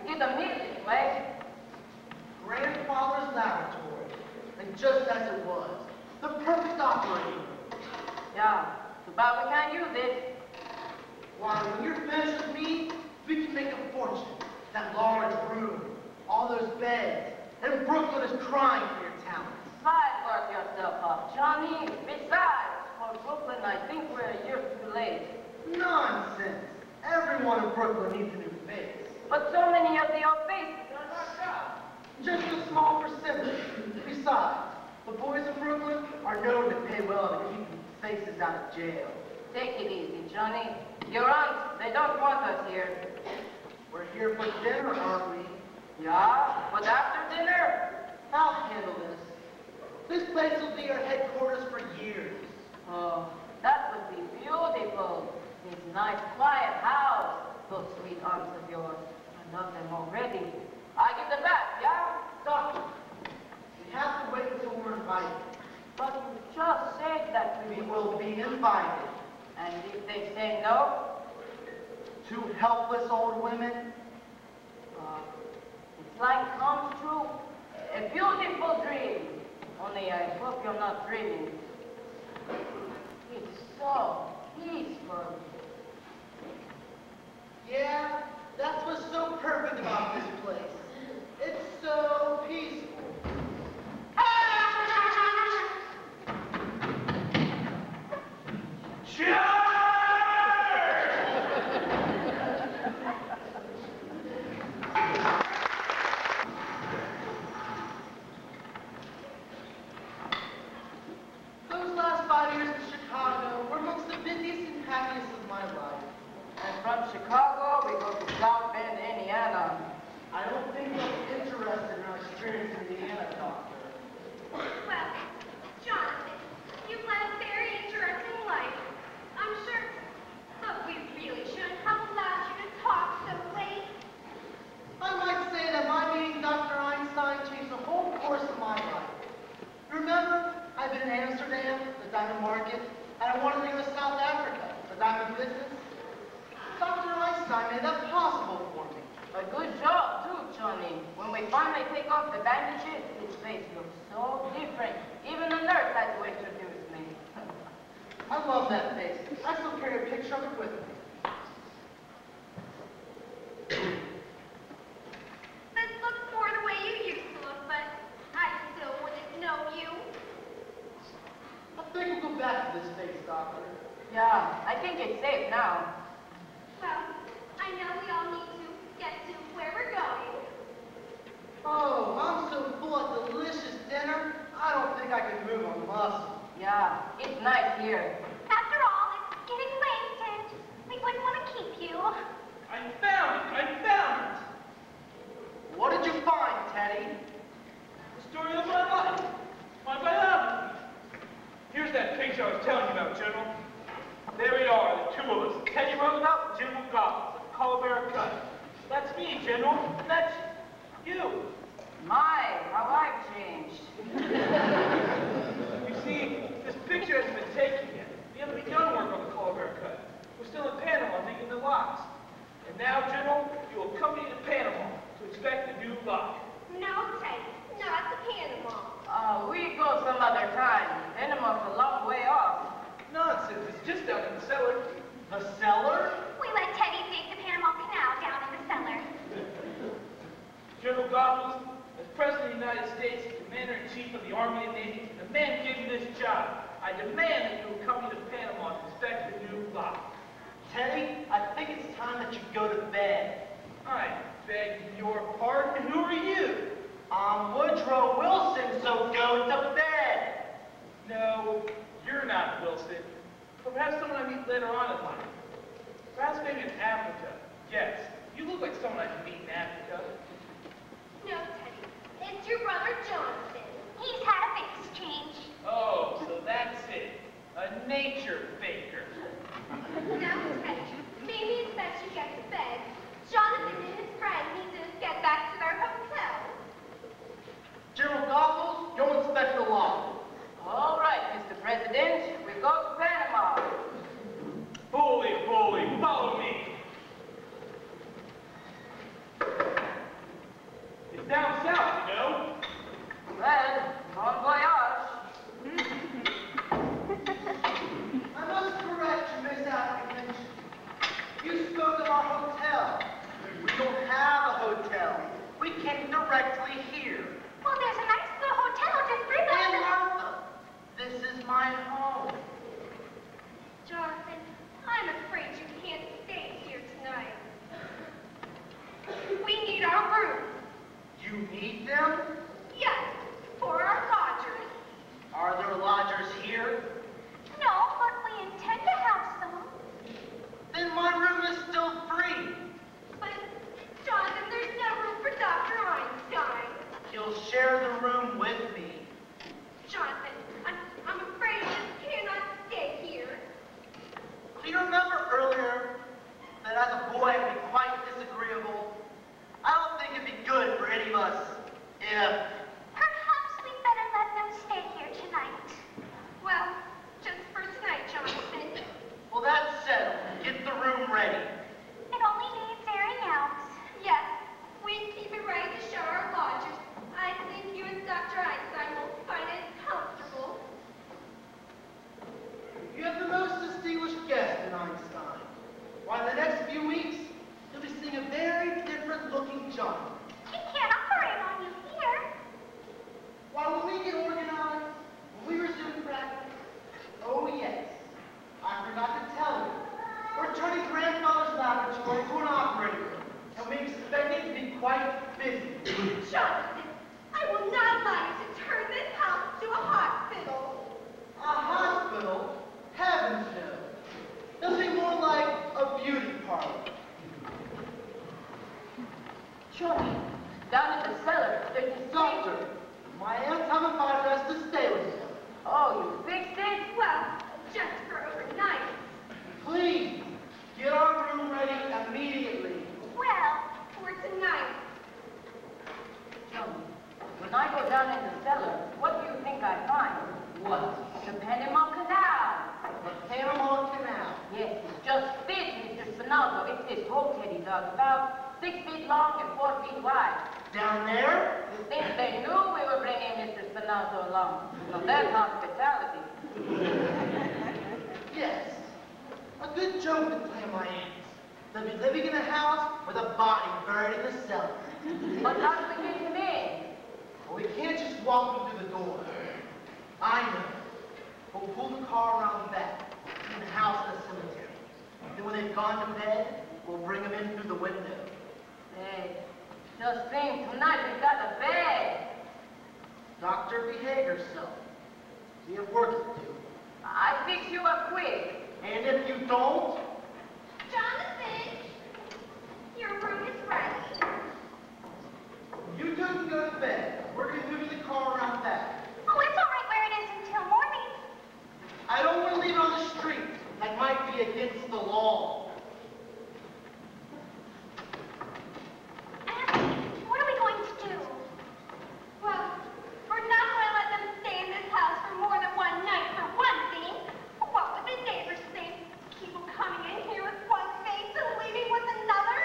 get a meal anyway. Grandfather's laboratory. And just as it was. The perfect operating room. Yeah, too bad we can't use it. Why, when you're finished with me, we can make a fortune. That large room, all those beds, and Brooklyn is crying for your talents. Side work yourself up, Johnny. Besides, for Brooklyn, I think we're a year too late. Nonsense. Everyone in Brooklyn needs a new face. But so many of the old faces are not job. Just a small percentage. Besides, the boys in Brooklyn are known to pay well to keep faces out of jail. Take it easy, Johnny. Your aunts, they don't want us here. We're here for dinner, aren't we? Yeah, but after dinner? I'll handle this. This place will be our headquarters for years. Oh, that would be beautiful. This nice, quiet house. Those sweet aunts of yours. I love them already. I get the back, yeah? Doctor, we have to wait until we're invited. But you just said that We will be invited. And if they say no? Two helpless old women. It's like comes true. A beautiful dream. Only I hope you're not dreaming. It's so peaceful. Yeah, that's what's so perfect about this place. It's so peaceful. Those last 5 years in Chicago were amongst the busiest and happiest of my life. And from Chicago, we go to South Bend, Indiana. I don't think you're interested in our experience in Indiana, Doctor. Well, Jonathan, you've led a very interesting life. I'm sure, but we really shouldn't have allowed you to talk so late. I might say that my meeting Dr. Einstein changed the whole course of my life. Remember, I've been in Amsterdam, the diamond market, and I wanted to go to South Africa, the diamond business. Dr. Einstein made that possible for me. A good job, too, Johnny. When we finally take off the bandages, his face looks so different. Even the nurse had to introduce me. I love that face. I still carry a picture of it with me. This looks more the way you used to look, but I still wouldn't know you. I think we'll go back to this face, Doctor. Yeah, I think it's safe now. Well, I know we all need to get to where we're going. Oh, I'm so full of delicious dinner, I don't think I can move a muscle. Yeah, it's nice here. After all, it's getting late and we wouldn't want to keep you. I found it! I found it! What did you find, Teddy? The story of my life. My biography. Here's that picture I was telling you about, General. There we are, the two of us. Teddy Roosevelt and General Goggles, a collar bearer cut. That's me, General, and that's you. My, how I've changed. You see, this picture hasn't been taken yet. We haven't begun work on the collar bearer cut. We're still in Panama digging the locks. And now, General, you will accompany me to Panama to inspect the new lock. No, Teddy, not to Panama. We go some other time. Panama's a long way off. Nonsense, it's just down in the cellar. The cellar? We let Teddy dig the Panama Canal down in the cellar. General Goggles, as President of the United States, Commander-in-Chief of the Army and Navy, and the man gave you this job, I demand that you accompany to Panama to inspect the new lock. Teddy, I think it's time that you go to bed. I beg your pardon, who are you? I'm Woodrow Wilson, so go to bed. No, you're not Wilson. Or perhaps someone I meet later on in life. Perhaps maybe in Africa. Yes, you look like someone I could meet in Africa. No, Teddy, it's your brother Jonathan. He's had a face change. Oh, so that's it. A nature faker. Now, Teddy, maybe it's best you get to bed. Jonathan and his friend need to get back to their hotel. General Goggles, go inspect the lock. All right, Mr. President, we go to Panama. Bully, bully, follow me. our hotel. We don't have a hotel. We came directly here. Well, there's a nice little hotel just 3 blocks And away. Martha, this is my home. Jonathan, I'm afraid you can't stay here tonight. We need our room. You need them? Yes, for our lodgers. Are there lodgers here? No, but we intend to have some. Then my room is still free. But, Jonathan, there's no room for Dr. Einstein. He'll share the room with me. Jonathan, I'm afraid you cannot stay here. Do you remember earlier that as a boy I'd be quite disagreeable? I don't think it'd be good for any of us if... Perhaps we'd better let them stay here tonight. Well, just for tonight, Jonathan. Well, that's settled. Get the room ready. It only needs airing out. Yes, we keep it ready to show our lodgers. I think you and Dr. Einstein will find it comfortable. You have the most distinguished guest in Einstein. Why, in the next few weeks, you'll be seeing a very different-looking John. We can't operate on you here. Why, when we get organized, when we resume practice, oh yes, I forgot to tell you, we're turning grandfather's laboratory into an operating room, and we expect it to be quite busy. Jonathan, I will not allow you to turn this house into a hospital. A hospital? Heavens no. It'll be more like a beauty parlor. Johnny, down in the cellar, there's a Doctor, my aunts have invited us to stay with them. Oh, you fixed it? Well, just for overnight. Please, get our room ready immediately. Well, For tonight. Johnny, when I go down in the cellar, what do you think I find? What? The Panama Canal. The Panama Canal. Yes, it just fits, Mr. Spinozzo. It's this whole teddy dog, about 6 feet long and 4 feet wide. Down there? You think they knew we were bringing Mr. Spinozzo along? So that's hospitality. Yes. A good joke to play my aunts. They'll be living in a house with a body buried in the cellar. But how do we get him in? Well, we can't just walk them through the door. I know. We'll pull the car around back, in the house in the cemetery. Then when they've gone to bed, we'll bring them in through the window. Hey, just think, tonight we've got a bed. Doctor, behave yourself. We have work to do. I fix you up quick. And if you don't, Jonathan, your room is ready. you two can go to bed. We're going to move the car around back. oh, it's all right where it is until morning. I don't want to leave it on the street. That might be against the law. Abby, what are we going to do? Well, we're not going to let them stay in this house for more than one night, for one thing. What would the neighbors think? Keep them coming in here with one face and leaving with another?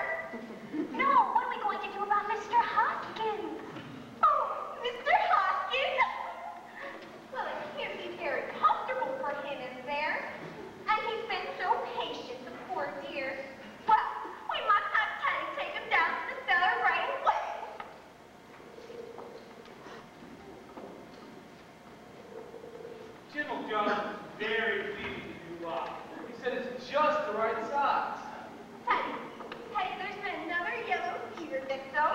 No, what are we going to do about Mr. Hoskins? Oh, Mr. Hoskins! Well, it can't be very comfortable for him in there. And he's been so patient, the poor dear. Well, we must have Teddy take him down to the cellar right away. General John is very pleased with you lot. He said it's just the right size. Teddy, there's been another yellow fever victim.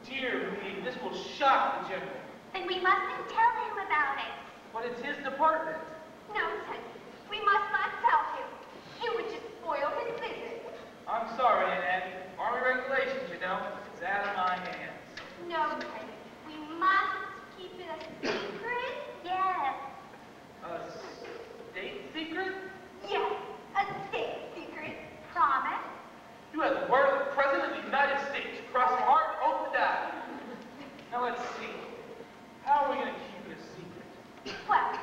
Dear me, this will shock the General. Then we mustn't tell him about it. But it's his department. No, Teddy, we must not tell him. It would just spoil his visit. I'm sorry, and Army regulations, you know, it's out of my hands. No, Teddy, we must keep it a secret. Yes. A state secret? Yes, a state secret. Promise? You have the word of the President of the United States. Cross my heart, hope to die. Now let's see. How are we going to keep it a secret? Well,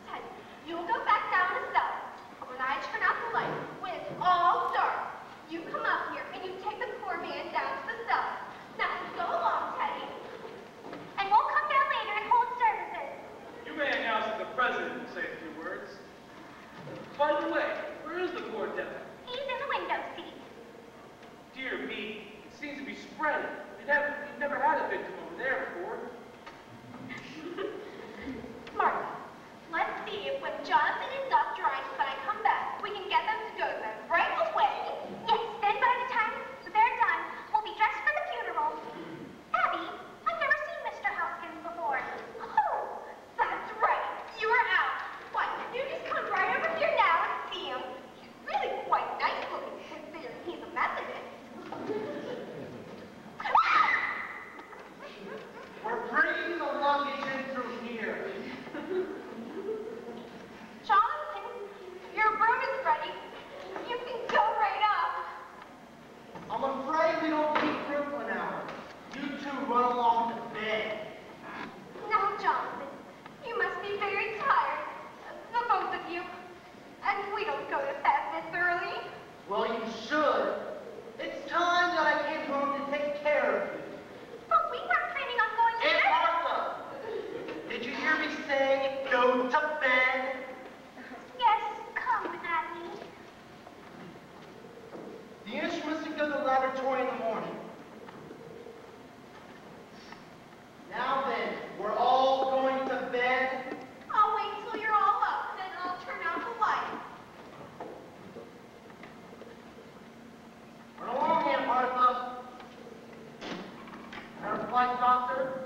Teddy, you'll go back down the cellar. When I turn out the light, when it's all dark, you come up here and you take the poor man down to the cellar. Now, go along, Teddy. And we'll come down later and hold services. You may announce that the President will say a few I'm afraid we don't keep Brooklyn hours. You two run along to bed. Now, Jonathan, you must be very tired, the both of you. And we don't go to bed this early. Well, you should. It's time that I came home to take care of you. But we weren't planning on going to Aunt bed. Martha, did you hear me say go to bed? Yes, come, Abby. The instruments can go to the laboratory in the morning. Now then, we're all going to bed. I'll wait till you're all up, then I'll turn out the light. Run along, Aunt Martha. Our flight doctor.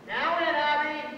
Now in, Abby.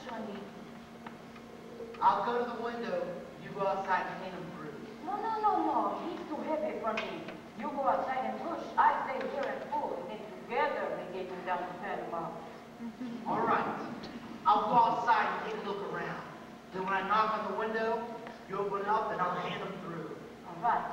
Johnny. I'll go to the window. You go outside and clean them through. No. He's too heavy for me. You go outside and push. I stay here and pull. And then together we get him down to Panama. All right. I'll go outside and take a look around. Then when I knock on the window, you open it up and I'll hand them through. All right.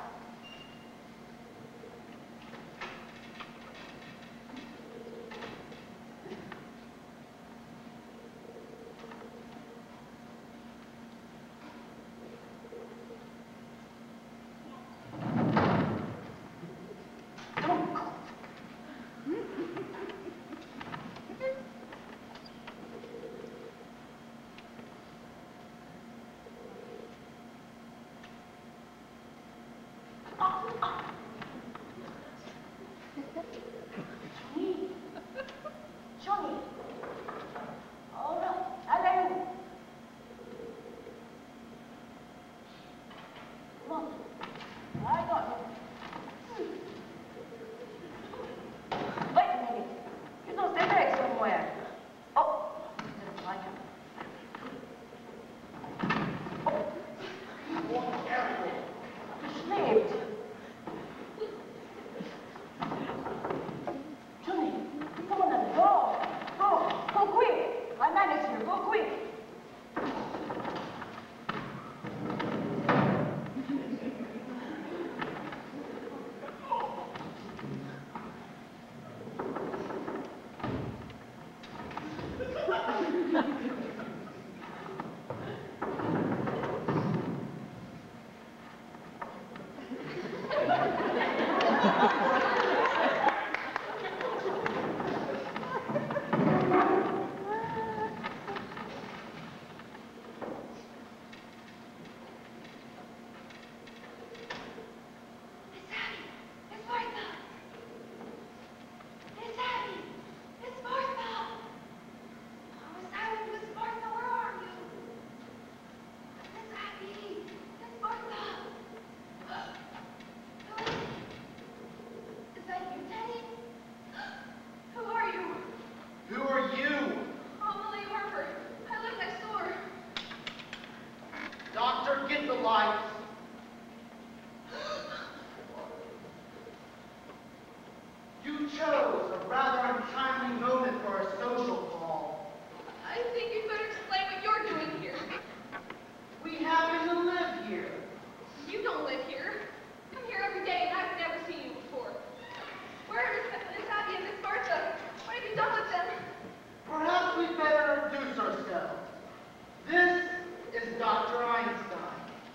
Dr. Einstein.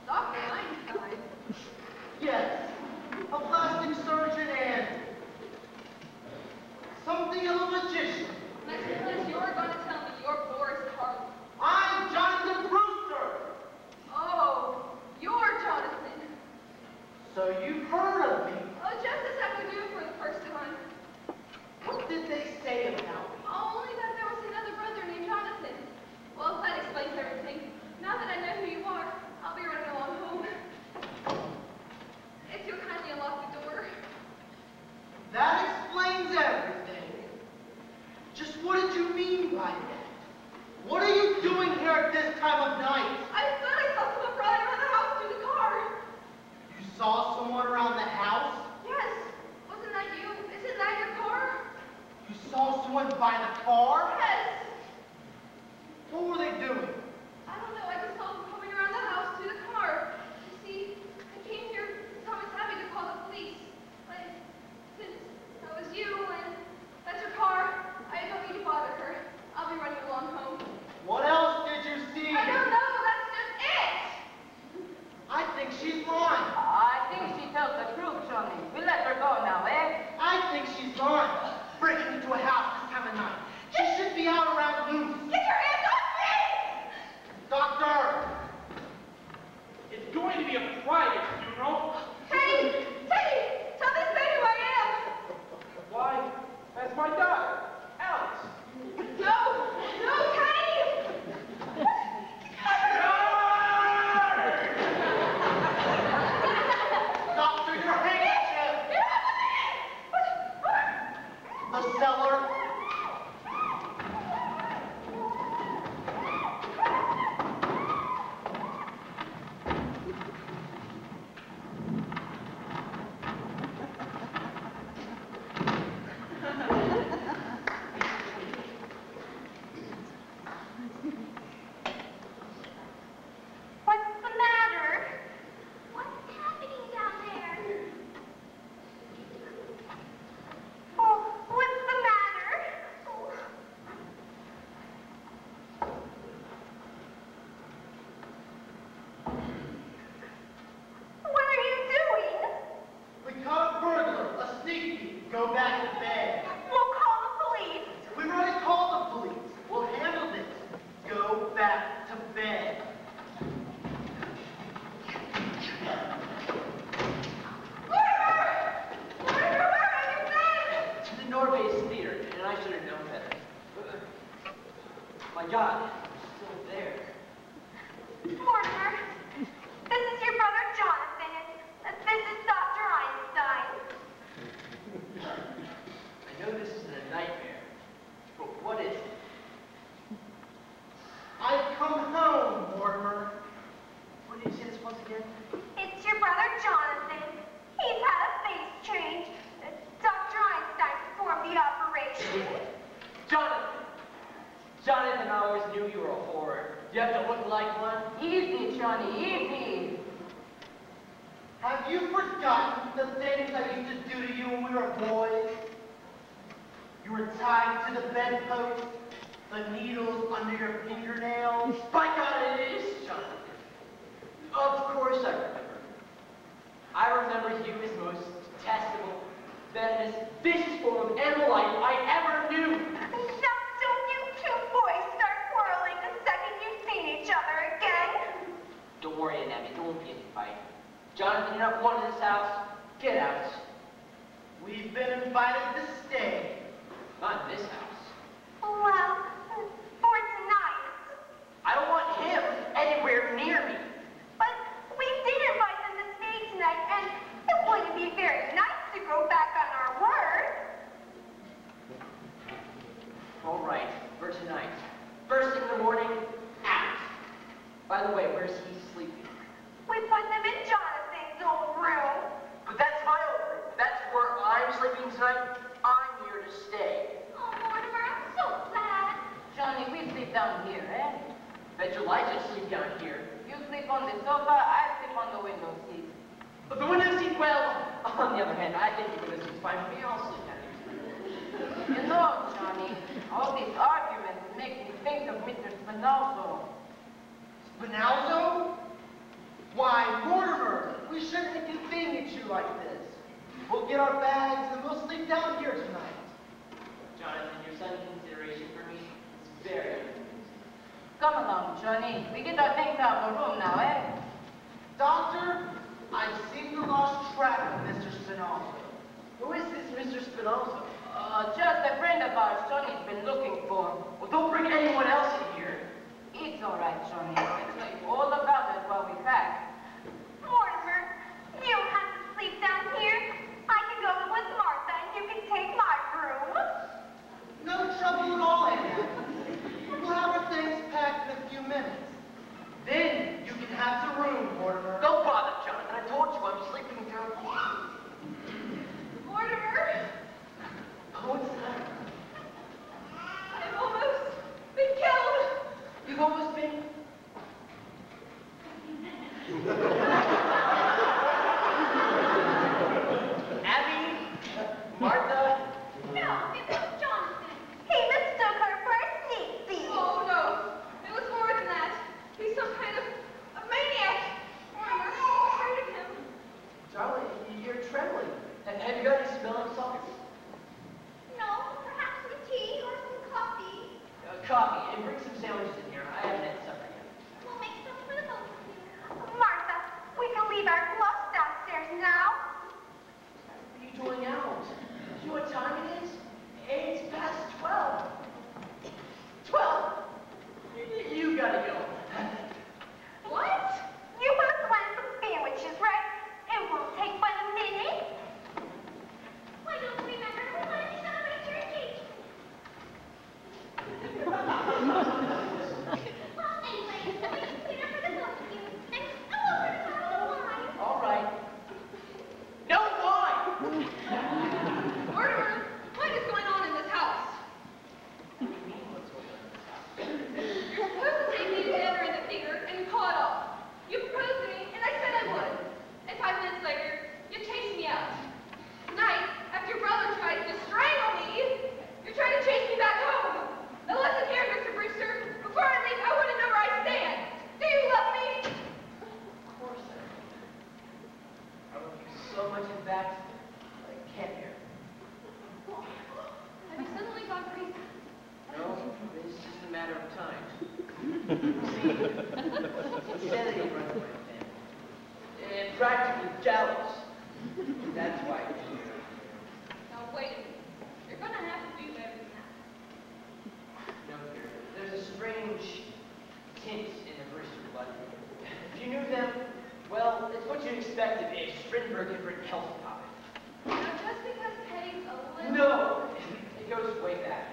Dr. Einstein? Yes, a plastic surgeon and something of a magician. I suppose you're going to tell me you're Boris Karloff. I'm Jonathan Brewster. Oh, you're Jonathan. So you've heard of me. Oh, just as I would do for the first time. What did they say about me? Only that there was another brother named Jonathan. Well, that explains everything. Now that I know who you are, I'll be running along home. If you'll kindly unlock the door. That explains everything. Just what did you mean by that? What are you doing here at this time of night? I thought I saw someone running around the house through the car. You saw someone around the house? Yes. Wasn't that you? Isn't that your car? You saw someone by the car? Yes. What were they doing? I don't know. I just saw them coming around the house to the car. You see, I came here to tell Miss Abby to call the police. But since that was you and that's your car, I don't need to bother her. I'll be running along home. What else did you see? I don't know. That's just it. I think she's lying. I think she tells the truth, Johnny. We let her go now, eh? I think she's lying. Breaking into a house this time of night. She should be out around loose. Get your hands off me! Doctor! It's going to be a private funeral. Teddy! Teddy! Tell this man who I am! Why, that's my daughter, Alex. No! No, Teddy! Doctor, your handkerchief! Get off of me! The cellar. What's the matter? What's happening down there? Oh, what's the matter? Oh. What are you doing? We caught a burglar, a sneak thief. Go back to bed. We'll call the police. We've already called the police. We'll handle this. Go back to bed. To the Norway's theater, and I should have known better. My God, it's still there. Mortimer, this is your brother Jonathan, and this is Dr. Einstein. I know this isn't a nightmare, but what is it? I've come home, Mortimer. What did you say this was again? It's your brother Jonathan. He's had a face change. Dr. Einstein performed the operation. Jonathan! Jonathan, I always knew you were a horror. You have to look like one. Easy, Johnny, easy. Have you forgotten the things I used to do to you when we were boys? You were tied to the bedpost, the needles under your fingernails. By God, it is Jonathan. Of course I remember. I remember you as the most detestable, venomous, vicious form of animal life I ever knew. Now don't you two boys start quarreling the second you've seen each other again. Don't worry, Anemi, there won't be any fight. Jonathan, you're not wanted in this house. Get out. We've been invited to stay. Not in this house. Well, for tonight. I don't want him anywhere near me. But we did invite them to stay tonight, and it wouldn't be very nice to go back on our word. All right, for tonight. First thing in the morning, out. By the way, where's he sleeping? We put them in Jonathan's old room. But that's my old room. That's where I'm sleeping tonight. I'm here to stay. Oh, Mortimer, I'm so glad. Johnny, we sleep down here, eh? Bet your life you sleep down here. You sleep on the sofa, I sleep on the window seat. But the window seat, well, on the other hand, I think the window seat's fine for me. I'll sleep down here. You know, Johnny, all these arguments make me think of Mr. Spinozzo. Spinalzo? you like this. We'll get our bags and we'll sleep down here tonight. Jonathan, your son's consideration for me is very unconvincing. Come along, Johnny. We get our things out of the room now, eh? Doctor, I seem to lost track of Mr. Spinoza. Who is this Mr. Spinoza? Just a friend of ours Johnny's been looking for. Well, don't bring anyone else in here. It's all right, Johnny. I'll tell you all about it while we pack. Mortimer, you don't have to sleep down here. I can go in with Martha and you can take my room. No trouble at all, Anna. We'll have our things packed in a few minutes. Then you can have the room, Mortimer. Don't bother, Jonathan. I told you I'm sleeping down here. Mortimer, What's that? I've almost been killed. You've almost been... Abby? Martha? No, it was Jonathan. He mistook her for a sneak thief. Oh no, it was more than that. He's some kind of a maniac. Mortimer, I'm afraid of him. Darling, you're trembling. Have you got any smelling salts? No, perhaps some tea or some coffee. Coffee, and bring some sandwiches in here. I haven't had supper yet. We'll make some for the both of you. Martha, we can leave our gloves downstairs now. What are you doing out? Do you know what time it is? It's past 12. 12? You gotta go. What? You want to plan some sandwiches, right? It won't take but a minute. Why don't you remember who wanted to celebrate your engagement? Well, anyway, we can dinner for the both of you, and go over to bottle of wine. All right. No wine! Mortimer, what is going on in this house? What do you mean, what's going on? You're supposed to take me to dinner in the theater, and you call it off. You proposed to me, and I said I would. And 5 minutes later, you chased me out. Tonight, after your brother tried to strangle me, you're trying to chase me back home. Now listen here, Mr. Brewster. Before I leave, I want to know where I stand. Do you love me? Of course I do. I love you so much, in fact, I can't bear it. Have you suddenly gone crazy? No, it's just a matter of time. See, insanity runs my family. And practically gallows. That's why. Now wait a minute. You're gonna have to do better than that. No, dear. There's a strange tint in the Brewster blood. If you knew them, well, it's what you'd expect of a Strindberg had written health topic. Now just because Teddy's a little... No! It goes way back.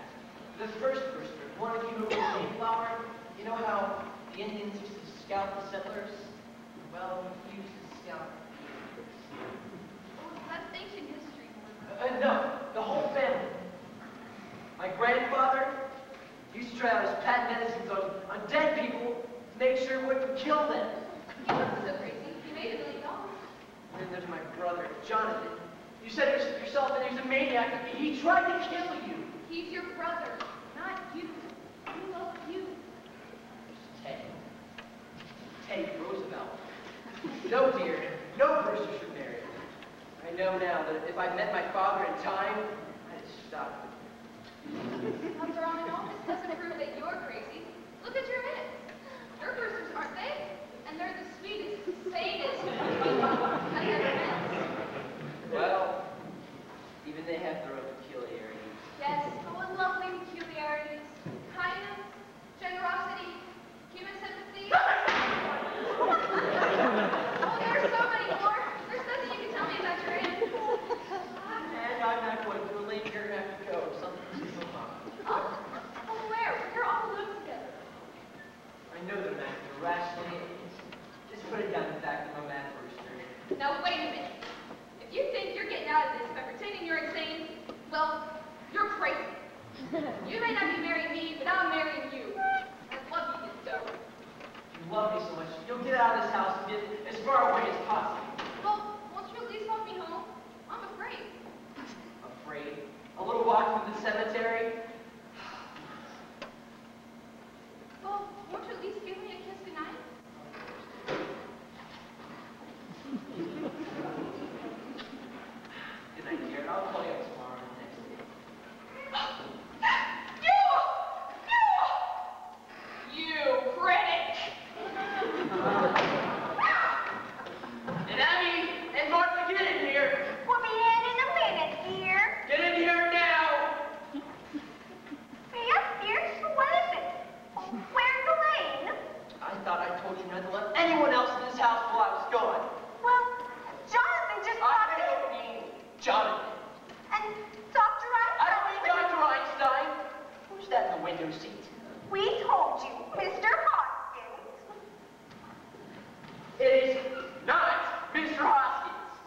The first Brewster, one of you who was Mayflower, you know how the Indians used to scout the settlers? Well, he used to scout the Oh, that's ancient history, Mortimer. No, the whole family. My grandfather used to try out his patent medicines on dead people to make sure it wouldn't kill them. He wasn't so crazy. He made $1 million. And then there's my brother, Jonathan. You said it yourself that he was a maniac. He tried to kill you. He's your brother, not you. He loves you. Teddy. Teddy Roosevelt. No, dear. No Brewster should marry. I know now that if I met my father in time, I'd stop. After all, and all, this doesn't prove that you're crazy. Look at your heads. They're Brewsters, aren't they? And they're the sweetest, sanest people I've ever met. Well, even they have their own peculiarities. Yes, but what lovely peculiarities. Kindness, generosity, human sympathy. Oh, there's so many more. There's nothing you can tell me about your aunt. And I'm not going to linger and have to go. Something's so hot. Oh, where? You're all alone together. I know they're not irrationally. Just put it down the back of my man, Brewster. Now, wait a minute. If you think you're getting out of this by pretending you're insane, well, you're crazy. You may not be marrying me, but I'm marrying you. I love you, so. You love me so much, you'll get out of this house and get as far away as possible. Well, won't you at least walk me home? I'm afraid. Afraid? A little walk through the cemetery? Well, won't you at least give me a kiss goodnight? And Abby and Martha, get in here. We'll be in a minute, dear. Get in here now. Yes, dear. What is it? Where's Elaine? I thought I told you not to let anyone else in this house while I was gone. Well, Jonathan just I popped in. don't mean Jonathan. And Dr. I don't mean Dr. Einstein. Who's that in the window seat? We told you, Mr. Hoskins. It is not Mr. Hoskins.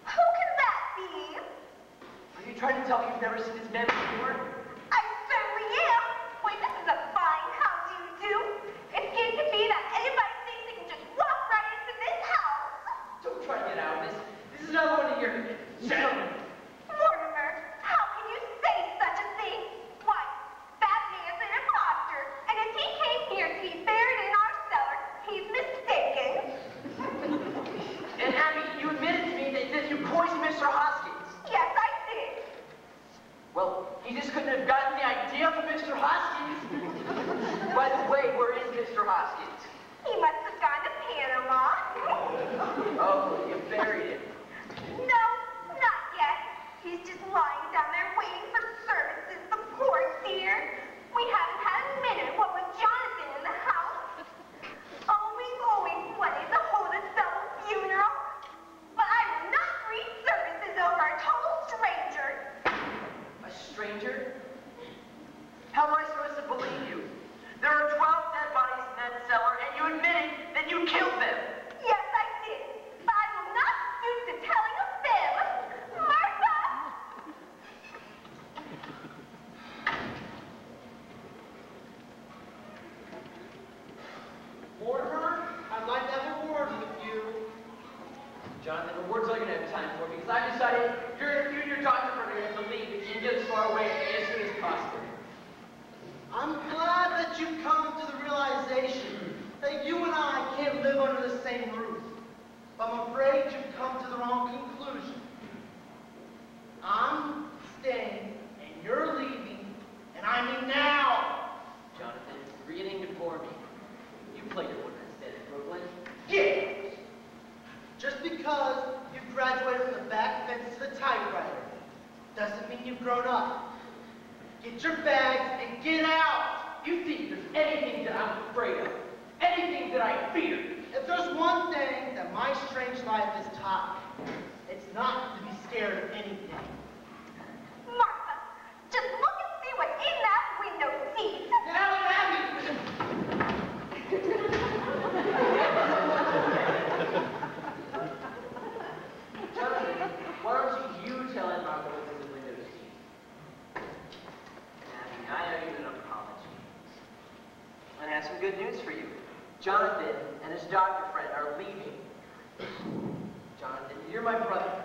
Who can that be? Are you trying to tell me you've never seen this man before? I certainly am. Wait, this is a fine how do you do. It's getting to be that anybody thinks they can just walk right into this house. Don't try to get out of this. This is another one of your gentlemen. Mortimer, how can you say such a thing? Why, that man's an imposter, and if he came here to be buried in our cellar, he's mistaken. And Abby, you admitted to me that you poisoned Mr. Hoskins. Yes, I did. Well, you just couldn't have gotten the idea from Mr. Hoskins. By the way, where is Mr. Hoskins? He must have gone to Panama. Oh, you buried him. No, not yet. He's just lying down there waiting for services, the poor dear. We haven't had a minute what with Jonathan in the house. Oh, we've always wanted to hold a double funeral. But I will not read services over a total stranger. A stranger? How am I supposed to believe you? There are 12 dead bodies in that cellar, and you admitted that you killed them. Yes, I did. But I will not stoop to telling a fib. Martha! Mortimer, I'd like to have a word with you. Jonathan, the words are going to have time for because I've decided you and your doctor are going to have to leave if you can get as far away as soon as possible. I'm glad that you've come to the realization that you and I can't live under the same roof. But I'm afraid you've come to the wrong conclusion. I'm staying and you're leaving, and I mean now. Jonathan, breathing to bore me. You play your order instead of Brooklyn. Get! Just because you've graduated from the back fence to the typewriter doesn't mean you've grown up. Get your bags and get out! You think there's anything that I'm afraid of? Anything that I fear? If there's one thing that my strange life has taught me, it's not to be scared of anything. Martha, just look and see what's in that window seat. Jonathan, why don't you tell Aunt Martha what's in the window seat? Abby, I owe you an apology. And I have some good news for you. Jonathan and his doctor friend are leaving. Jonathan, you're my brother.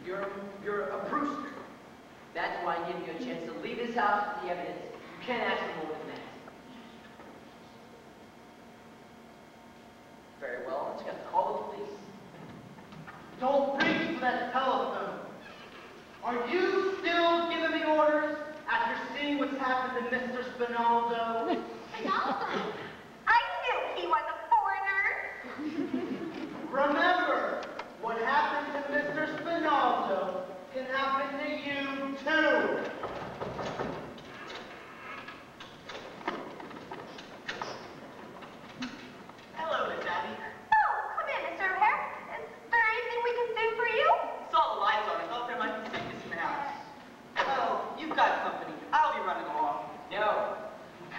You're a Brewster. That's why I'm giving you a chance to leave this house with the evidence. You can't ask for more than that. Very well, I'm just going to call the police. Don't reach for that telephone. Are you still giving me orders after seeing what's happened to Mr. Spinaldo? Spinaldo? I knew he was a foreigner. Remember, what happened to Mr. Spinaldo can happen to you too. Hello, Miss Abby. Oh, come in, Mr. O'Hare. Is there anything we can do for you? Saw the lights on. I thought there might be sickness in the house. Oh, you've got company. I'll be running along. No.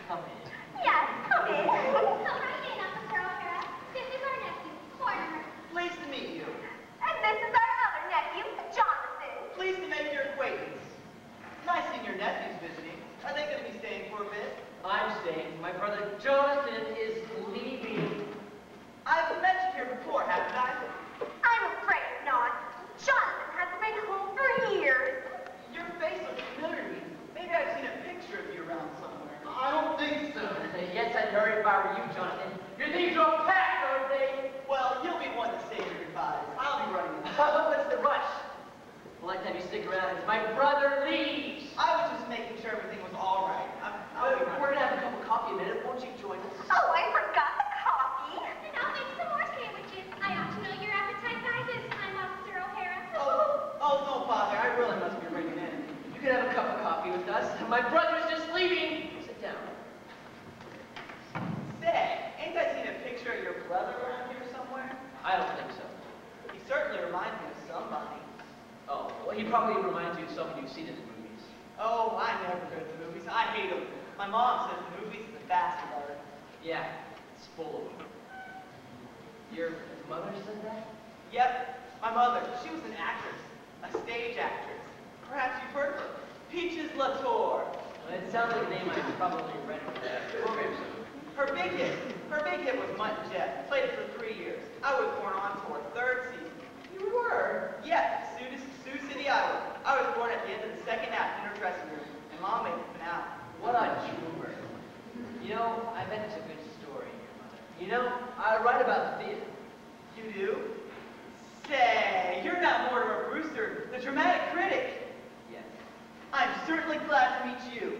Come in. Yes, come in. brother's just leaving. Sit down. Say, ain't I seen a picture of your brother around here somewhere? I don't think so. He certainly reminds me of somebody. Oh, well, he probably reminds you of someone you've seen in the movies. Oh, I never go to the movies. I hate them. My mom says the movies are the bastard art. Yeah, it's full of them. Your mother said that? Yep, my mother. She was an actress, a stage actress. Perhaps you've heard of her. Peaches Latour. Well, it sounds like a name I've probably read for that program. Her big hit was Mutt and Jeff. Played it for 3 years. I was born on to her 3rd season. You were? Yeah, Sioux City, Iowa. I was born at the end of the 2nd act in her dressing room, and Mom made the finale. What a trooper. You know, I bet it's a good story, your mother. You know, I write about the theater. You do? Say, you're not Mortimer Brewster, the dramatic critic. Yes. I'm certainly glad to meet you.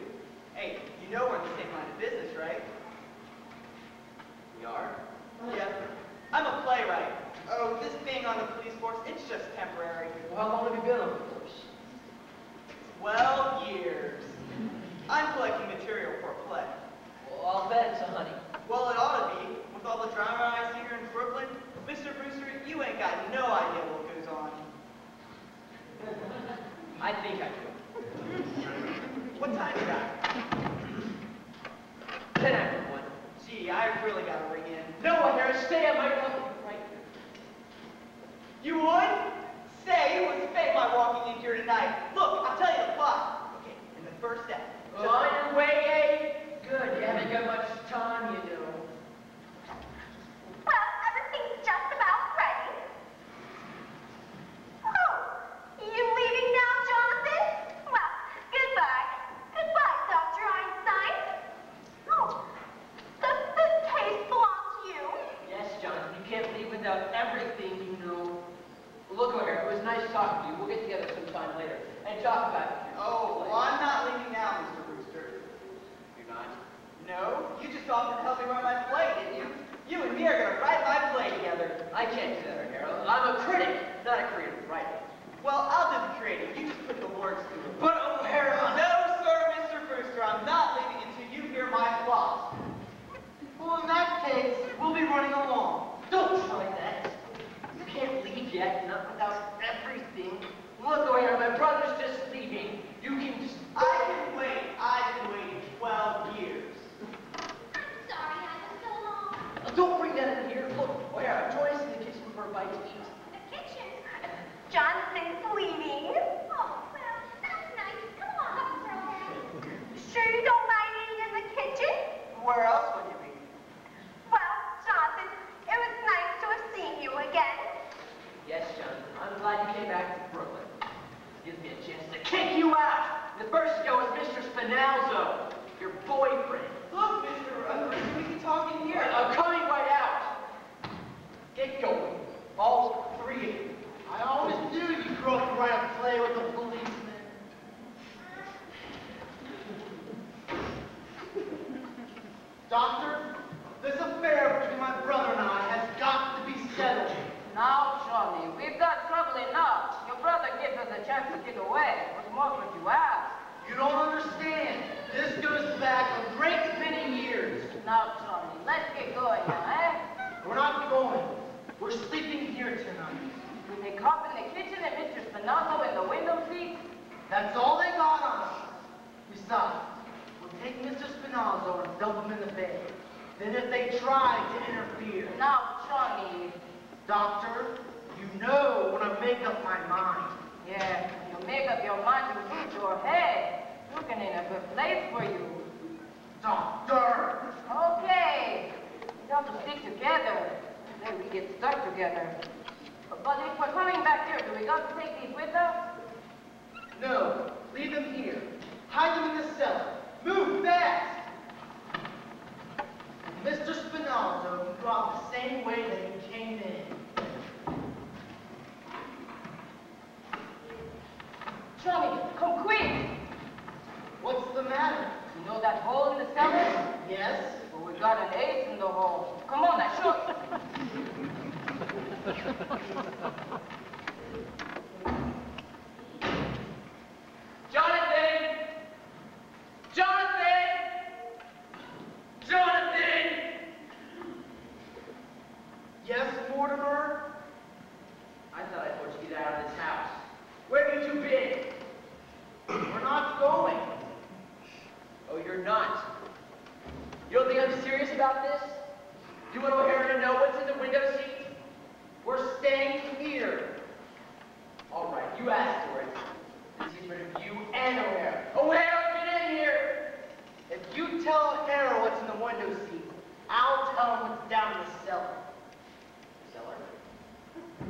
Hey, you know we're in the same line of business, right? We are? Yeah. I'm a playwright. Oh, this being on the police force, it's just temporary. Well, how long have you been on the force? 12 years. I'm collecting material for a play. Well, I'll bet it's a honey. Well, it ought to be. With all the drama I see here in Brooklyn, Mr. Brewster, you ain't got no idea what goes on. I think I do. What time you got? 10 after 1. Gee, I really gotta ring in. No, I gotta stay at my company right here. You would? Say, it was fake my walking in here tonight. Look, I'll tell you the plot. Okay, in the first act. On your way, eh? Good, you haven't got much time, you know. Well, everything's just about ready. Oh, you leaving now, Jonathan? Well, goodbye. Goodbye, Dr. Einstein. Oh, does this case belong to you? Yes, Jonathan, you can't leave without everything you know. Look, O'Hara, it was nice talking to you. We'll get together sometime later and talk about it. Oh, well, I'm not leaving now, Mr. Brewster. You're not? No, you just offered to help me run my play, didn't you? You and me are gonna write my play together. I can't do that, O'Hara. I'm a critic, not a creative writer. Well, I'll do the creating. You just put the words to it. But O'Hara... No, sir, Mr. Brewster, I'm not leaving until you hear my plot. Well, in that case, we'll be running along. Don't try that. You can't leave yet, not without everything. Look, O'Hara, my brother's just leaving. You can just... I can wait. I've been waiting 12 years. I'm sorry I was so long. Don't bring that in here. Look, O'Hara, join us in the kitchen for a bite to eat. The kitchen. Jonathan's leaving. Oh, well, that's nice. Come on, Dr. O'Hara. Sure you don't mind eating in the kitchen? Where else would you be? Well, Jonathan, it was nice to have seen you again. Yes, Jonathan, I'm glad you came back to Brooklyn. Gives me a chance to kick you out. The first to go is Mr. Spinalzo, your boyfriend. Look, Mr. Brewster, we can talk in here. I'm coming right out. Get going, all 3 of you. I always knew you'd grow up to write a play with a policeman. Doctor, this affair between my brother and I has got to be settled. Now, Johnny, we've got trouble enough. Your brother gives us a chance to get away. What more could you ask? You don't understand. This goes back a great many years. Now, Johnny, let's get going now, eh? We're not going. We're sleeping here tonight. With the cop in the kitchen and Mr. Spinazo in the window seat? That's all they got on us. Besides, we'll take Mr. Spinalzo and dump him in the bed. Then if they try to interfere, Now, Johnny. Doctor, you know when I make up my mind. Yeah, when you make up your mind, you use your head. Looking in a good place for you. Doctor! Okay. We got to stick together. Then we get stuck together. But if we're coming back here, do we got to take these with us? No, leave them here. Hide them in the cellar. Move fast! Mr. Spinalzo can go out the same way that he came in. Johnny, come quick! What's the matter? You know that hole in the cellar? Yes? Well, we got an ace in the hole. Come on, now, shoot! Jonathan! Yes, Mortimer? I thought I told you to get out of this house. Where have you two been? We're not going. Oh, you're not. You don't think I'm serious about this? Do you want O'Hara to know what's in the window seat? We're staying here. All right, you asked for it. This is rid of you and O'Hara. O'Hara, get in here! If you tell O'Hara what's in the window seat, I'll tell him what's down in the cellar. Cellar?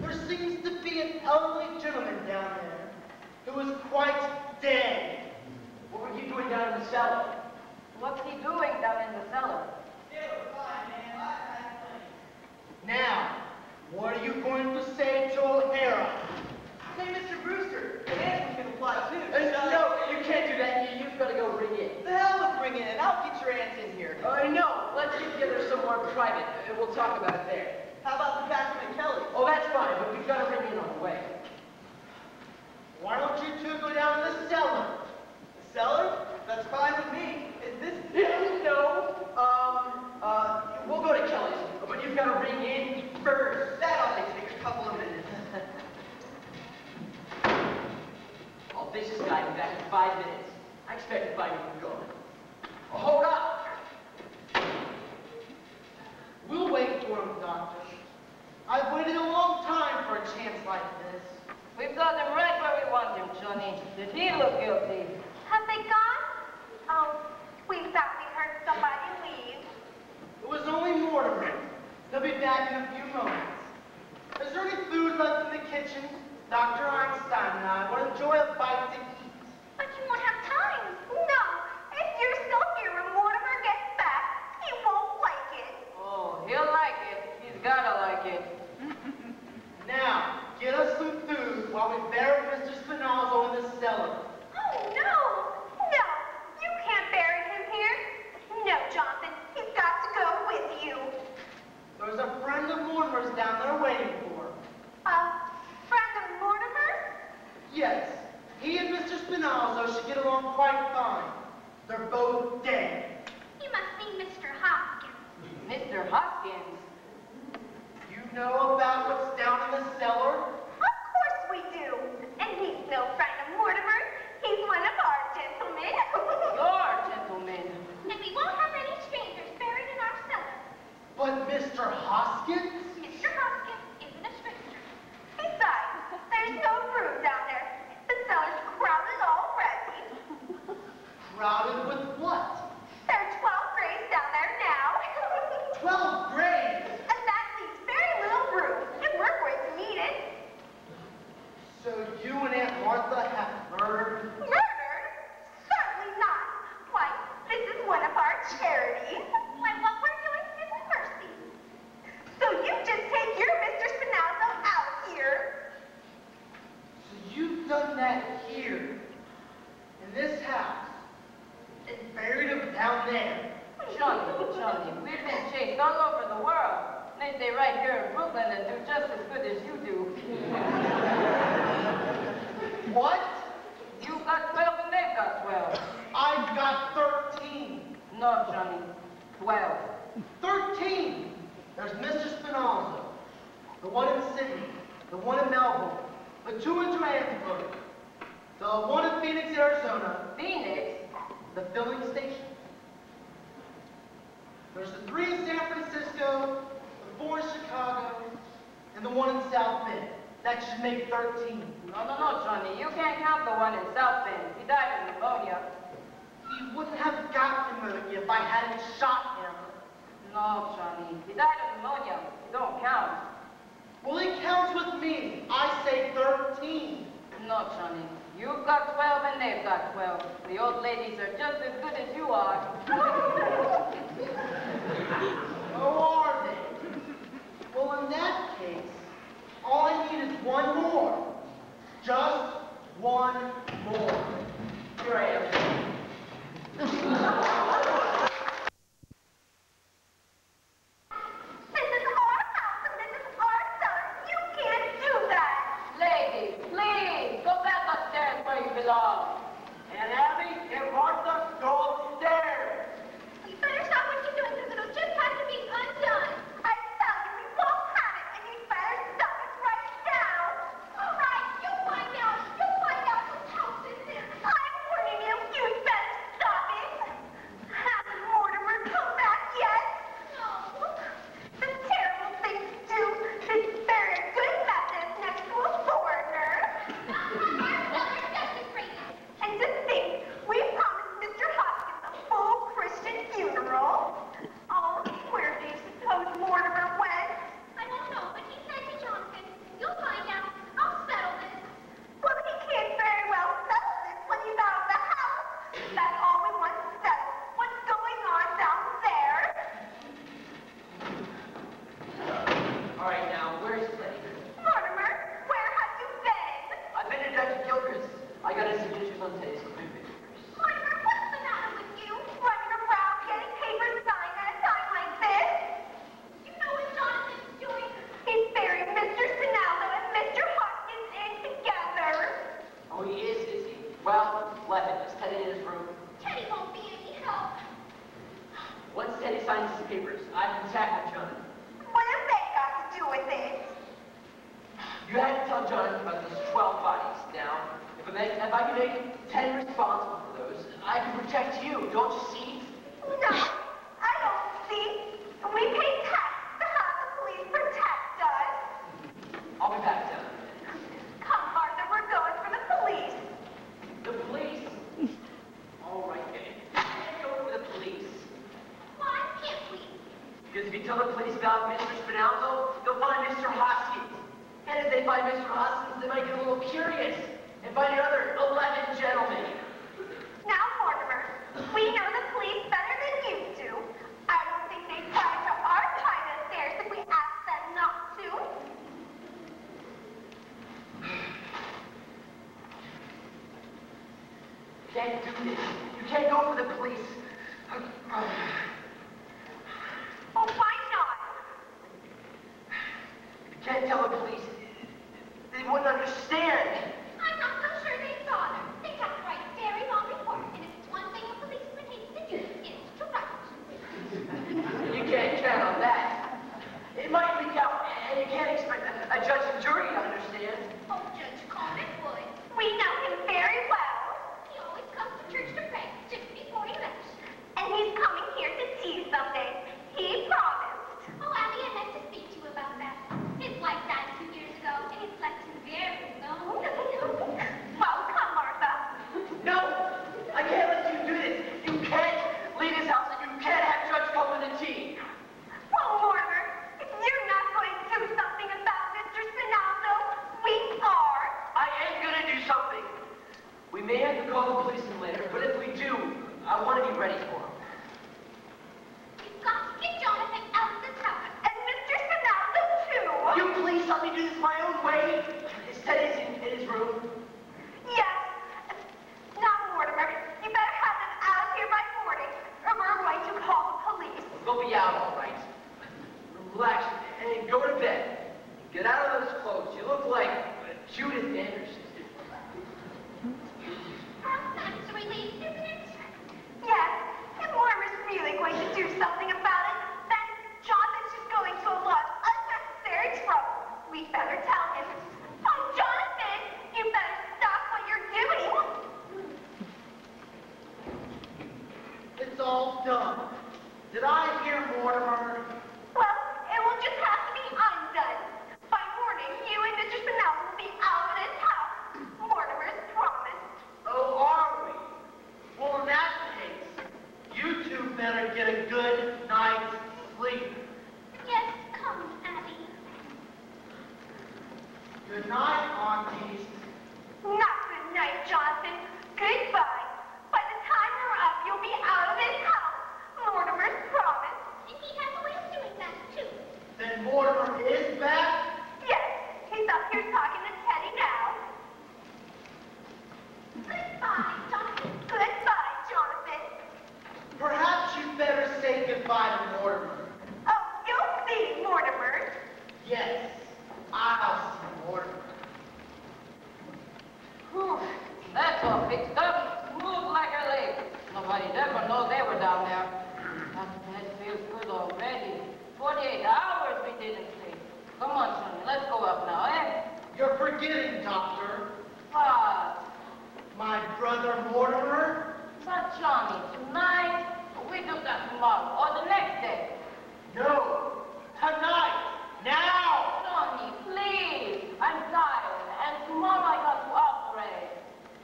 There seems to be an elderly gentleman down there who is quite dead. What were you doing down in the cellar? What's he doing down in the cellar? Now, what are you going to say to O'Hara? Say, Mr. Brewster, the answer can apply too. No, you can't do that. You've got to go ring in. The hell with bringing it in. I'll get your aunt in here. No, let's get together somewhere private, and we'll talk about it there. How about the bathroom at Kelly's? Oh, that's fine, but we've got to ring in on the way. Why don't you two go down to the cellar? The cellar? That's fine with me. Is this... No, we'll go to Kelly's, but you've got to ring in first. That only takes a couple of minutes. I'll fish this guy be back in 5 minutes. I expect to find him gone. Oh, hold up! We'll wait for him, Doctor. I've waited a long time for a chance like this. We've got him right where we want him, Johnny. Did he look guilty? Have they gone? Oh, we thought we heard somebody leave. It was only Mortimer. He'll be back in a few moments. Is there any food left in the kitchen? Dr. Einstein and I would enjoy a bite to eat. But you won't have time. No, if you're still here when Mortimer gets back, he won't like it. Oh, he'll like it. He's gotta like it. Now, get us some food while we bury Mr. Spinazzo in the cellar. Oh, no. No, you can't bury him here. No, Jonathan, he's got to go with you. There's a friend of Mortimer's down there waiting for him. A friend of Mortimer? Yes, he and Mr. Spinazzo should get along quite fine. They're both dead. You must be Mr. Hopkins. Mr. Hopkins? You know about what's down in the cellar? Of course we do. And he's no friend of Mortimer's. He's one of our gentlemen. Your gentleman. And we won't have any strangers buried in our cellar. But Mr. Hoskins? Mr. Hopkins isn't a stranger. Besides, there's no room down there. The cellar's crowded already. Crowded with what? There are 12 graves down there now. 12 graves! And that leaves very little room if we're going to need it. So you and Aunt Martha have murdered? Murdered? Certainly not. Why, this is one of our charities. Why, what we're doing is mercy. So you just take your Mr. Spinazzo out here. So you've done that here, in this house, and buried him down there. Johnny, we've been chased all over the world. They stay right here in Brooklyn and do just as good as you do. What? You've got 12 and they've got 12. I've got 13. No, Johnny, 12. 13! There's Mr. Spinazzo, the one in Sydney, the one in Melbourne, the two in Johannesburg, the one in Phoenix, Arizona, Phoenix? the filling station. There's the 3 in San Francisco, the 4 in Chicago, and the one in South Bend. That should make 13. No, Johnny, you can't count the one in South Bend. He died of pneumonia. He wouldn't have got pneumonia if I hadn't shot him. No, Johnny, he died of pneumonia. You don't count. Well, he counts with me. I say 13. No, Johnny, you've got 12 and they've got 12. The old ladies are just as good as you are. Oh, are they? Well, in that case, all I need is one more. Just one more. Here I am. This is our house and this is our cellar. You can't do that. Ladies, please, go back upstairs where you belong. And Abby and Martha, go upstairs. You better stop what you're doing because it'll just have to be undone. tell Jonathan about those 12 bodies. Now, if I can make 10 responsible for those, I can protect you. Don't you see? No, I don't see. We pay tax to have the police protect us. I'll be back down. Come, Martha, we're going for the police. The police? All right, can't go for the police. Why can't we? Because if you tell the police about Mr. Spinaldo, they'll find Mr. Hoskins. And if they find Mr. Hoskins, they might get a little curious and find your other 11 gentlemen. Now, Mortimer, we know the police better than you do. I don't think they'd try to our private affairs if we asked them not to. You can't do this. You can't go for the police. Oh, why not? You can't tell the police. They wouldn't understand. I'm not so sure they'd bother. They have to write very long reports, and if it's one thing a policeman hates to do, it's to write. You can't count on that. It might leak out, and you can't expect a judge and jury to understand. Oh, Judge Coleman would. We know him very well. He always comes to church to pray, just before he left. And he's coming here to see you someday. He promised. Oh, Abby, I'd like to speak to you about that. His wife died 2 years ago, and it's left him very lonely. Well, come, Martha. No! I can't let you do this. You can't leave his house, and you can't have Judge Coleman and tea. Well, Mortimer, if you're not going to do something about Mr. Spinaldo, we are. I am gonna do something. We may have to call the policeman later, but if we do, I want to be ready for him. You've got to get Jonathan out of this house. And Mr. Spinaldo, too. Will you please let me do this my own way? His Teddy's in his room. Yes. Now, Mortimer, you better have them out of here by morning, or we're going to call the police. They'll be out all right. Relax and go to bed. Get out of those clothes. You look like Judith Anderson. That's a relief, isn't it? Yes. If Mortimer's really going to do something about it, then Jonathan's just going to a lot of unnecessary trouble. We better tell him. Oh, Jonathan, you better stop what you're doing. It's all done. Did I hear Mortimer? Well, it will just have to be undone. By morning, you and Mr. Spinelli will be out of this house. Mortimer's promised. Oh, are we? Well, in that case, you two better get a good night's sleep. Yes, come, Abby. Good night, aunties. Not good night, Jonathan. Goodbye. By the time you're up, you'll be out of this house. Mortimer's promised. And he has a way of doing that, too. Then Mortimer is back? Yes, he's up here talking to Teddy now. Goodbye, Jonathan. Goodbye, Jonathan. Perhaps you'd better say goodbye to Mortimer. Oh, you'll see, Mortimer. Yes, I'll see Mortimer. Whew, that's all fixed up, smooth like a lake. Nobody'd ever know they were down there. That feels good already. 48 hours we didn't sleep. Come on, Sonny, let's go up now, eh? You're forgetting, Doctor. What? My brother Mortimer? But Johnny, tonight, we do that tomorrow, or the next day. No, tonight, now! Johnny, please, I'm tired, and tomorrow I got to operate.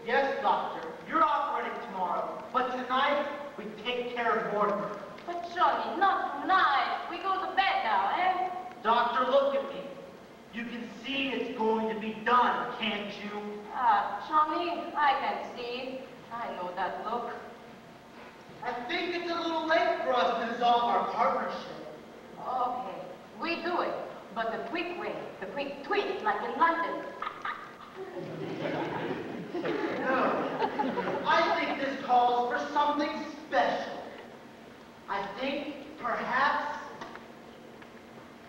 Yes, Doctor, you're operating tomorrow, but tonight, we take care of Mortimer. But Johnny, not tonight. We go to bed now, eh? Doctor, look at me. You can see it's going to be done, can't you? Ah, Johnny, I can see. I know that look. I think it's a little late for us to dissolve our partnership. Okay, we do it. But the quick way, the quick twist, like in London. No, I think this calls for something special. I think perhaps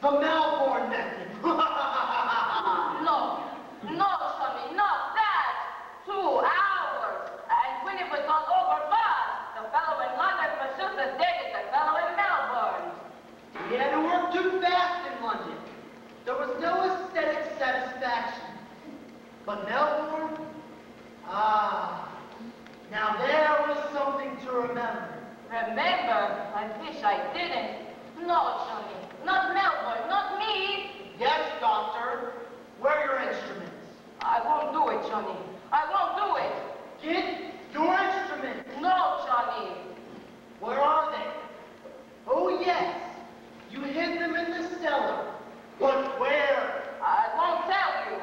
the Melbourne method. No, Sonny, not that. 2 hours. And when it was all over fast, the fellow in London was just as dead as the fellow in Melbourne. We had to work too fast in London. There was no aesthetic satisfaction. But Melbourne? Ah, now there was something to remember. Remember? I wish I didn't. No, Johnny. Not Melbourne. Not me. Yes, Doctor. Where are your instruments? I won't do it, Johnny. I won't do it. Get your instruments. No, Johnny. Where are they? Oh, yes. You hid them in the cellar. But where? I won't tell you.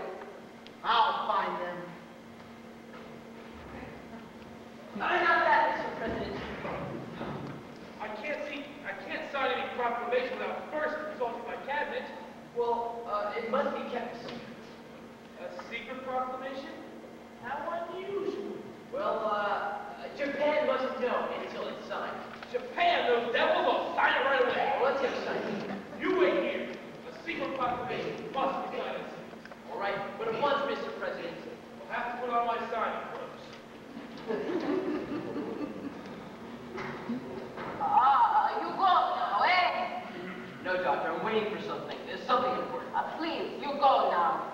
I'll find them. I got that, Mr. President. I can't sign any proclamation without first consulting my cabinet. Well, it must be kept a secret. A secret proclamation? How unusual. Well, Japan mustn't know until it's signed. Japan, those devils will sign it right away. Well, let's get it signed. You wait here. A secret proclamation must be signed. All right, but at once, Mr. President. I'll have to put on my signing clothes. You go now, eh? No, Doctor, I'm waiting for something. There's something important. Please, you go now.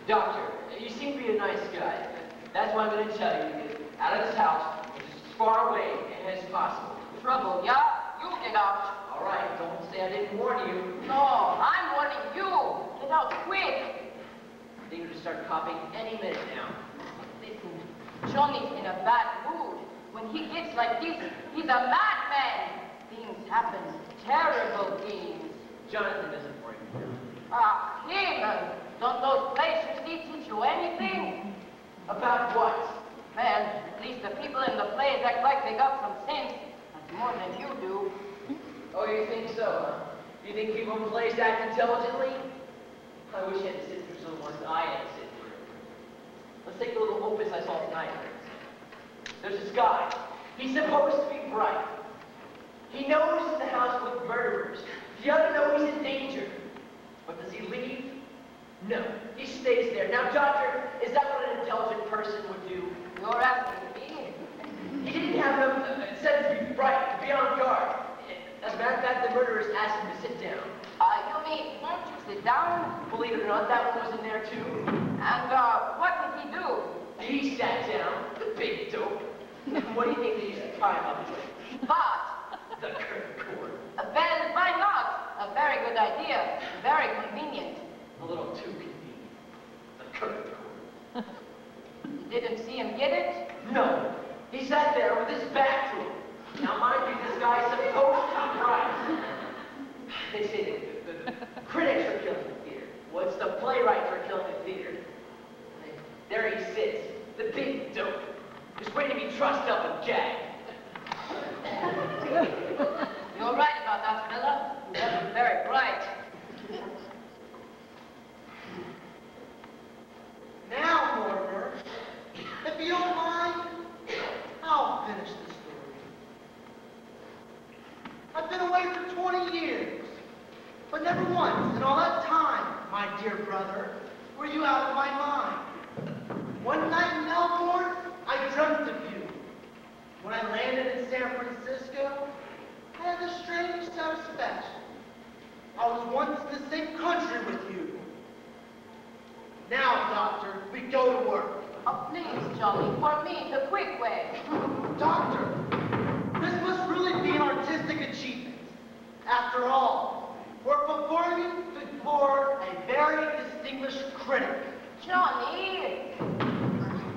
Doctor, you seem to be a nice guy. That's why I'm going to tell you to get out of this house as far away as possible. Trouble, yeah? You get out. All right, don't say I didn't warn you. No, I'm warning you. Get out quick. Things will start coughing any minute now. Listen, Johnny's in a bad mood. When he gets like this, he's a madman. Things happen. Terrible things. Jonathan isn't working. Ah, him. Don't those places teach you anything? About what? Well, at least the people in the plays act like they got some sense. That's more than you do. Oh, you think so, huh? You think people in plays act intelligently? I wish I had to sit through some of the ones I had to sit through. Let's take the little opus I saw tonight. There's this guy. He's supposed to be bright. He knows he's in the house with murderers. He ought to know he's in danger. But does he leave? No. He stays there. Now, Doctor, is that what an intelligent person would do? You're asking me? He didn't have him said to be bright, to be on guard. As a matter of fact, the murderers asked him to sit down. You mean, won't you sit down? Believe it or not, that one was in there too. And, what did he do? He sat down, the big dope. What do you think they used to tie him up with? But, The curtain cord. well, why not? A very good idea. Very convenient. A little too convenient. The curtain cord. You didn't see him get it? No. He sat there with his back to him. Now, mind you, this guy's supposed to be bright. They say the critics are killing the theater. Well, it's the playwrights who are killing the theater. There he sits, the big dope, just waiting to be trussed up and gagged. You're right about that, fella. He wasn't very bright. Now, Mortimer, if you don't mind, I'll finish the story. I've been away for 20 years, but never once in all that time, my dear brother, were you out of my mind. One night in Melbourne, I dreamt of you. When I landed in San Francisco, I had the strange satisfaction. I was once in the same country with you. Now, Doctor, we go to work. Oh, please, Johnny, for me, the quick way. Doctor, this must really be an artistic achievement. After all, we're performing before a very distinguished critic. Johnny!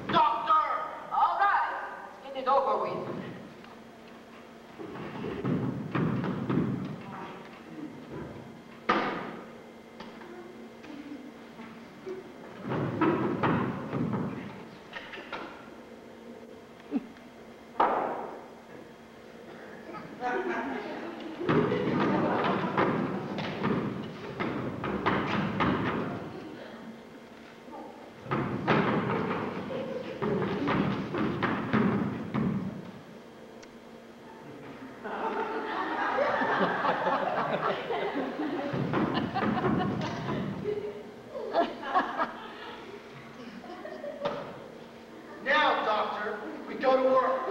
Doctor! All right, let's get it over with. Now, Doctor, we go to work.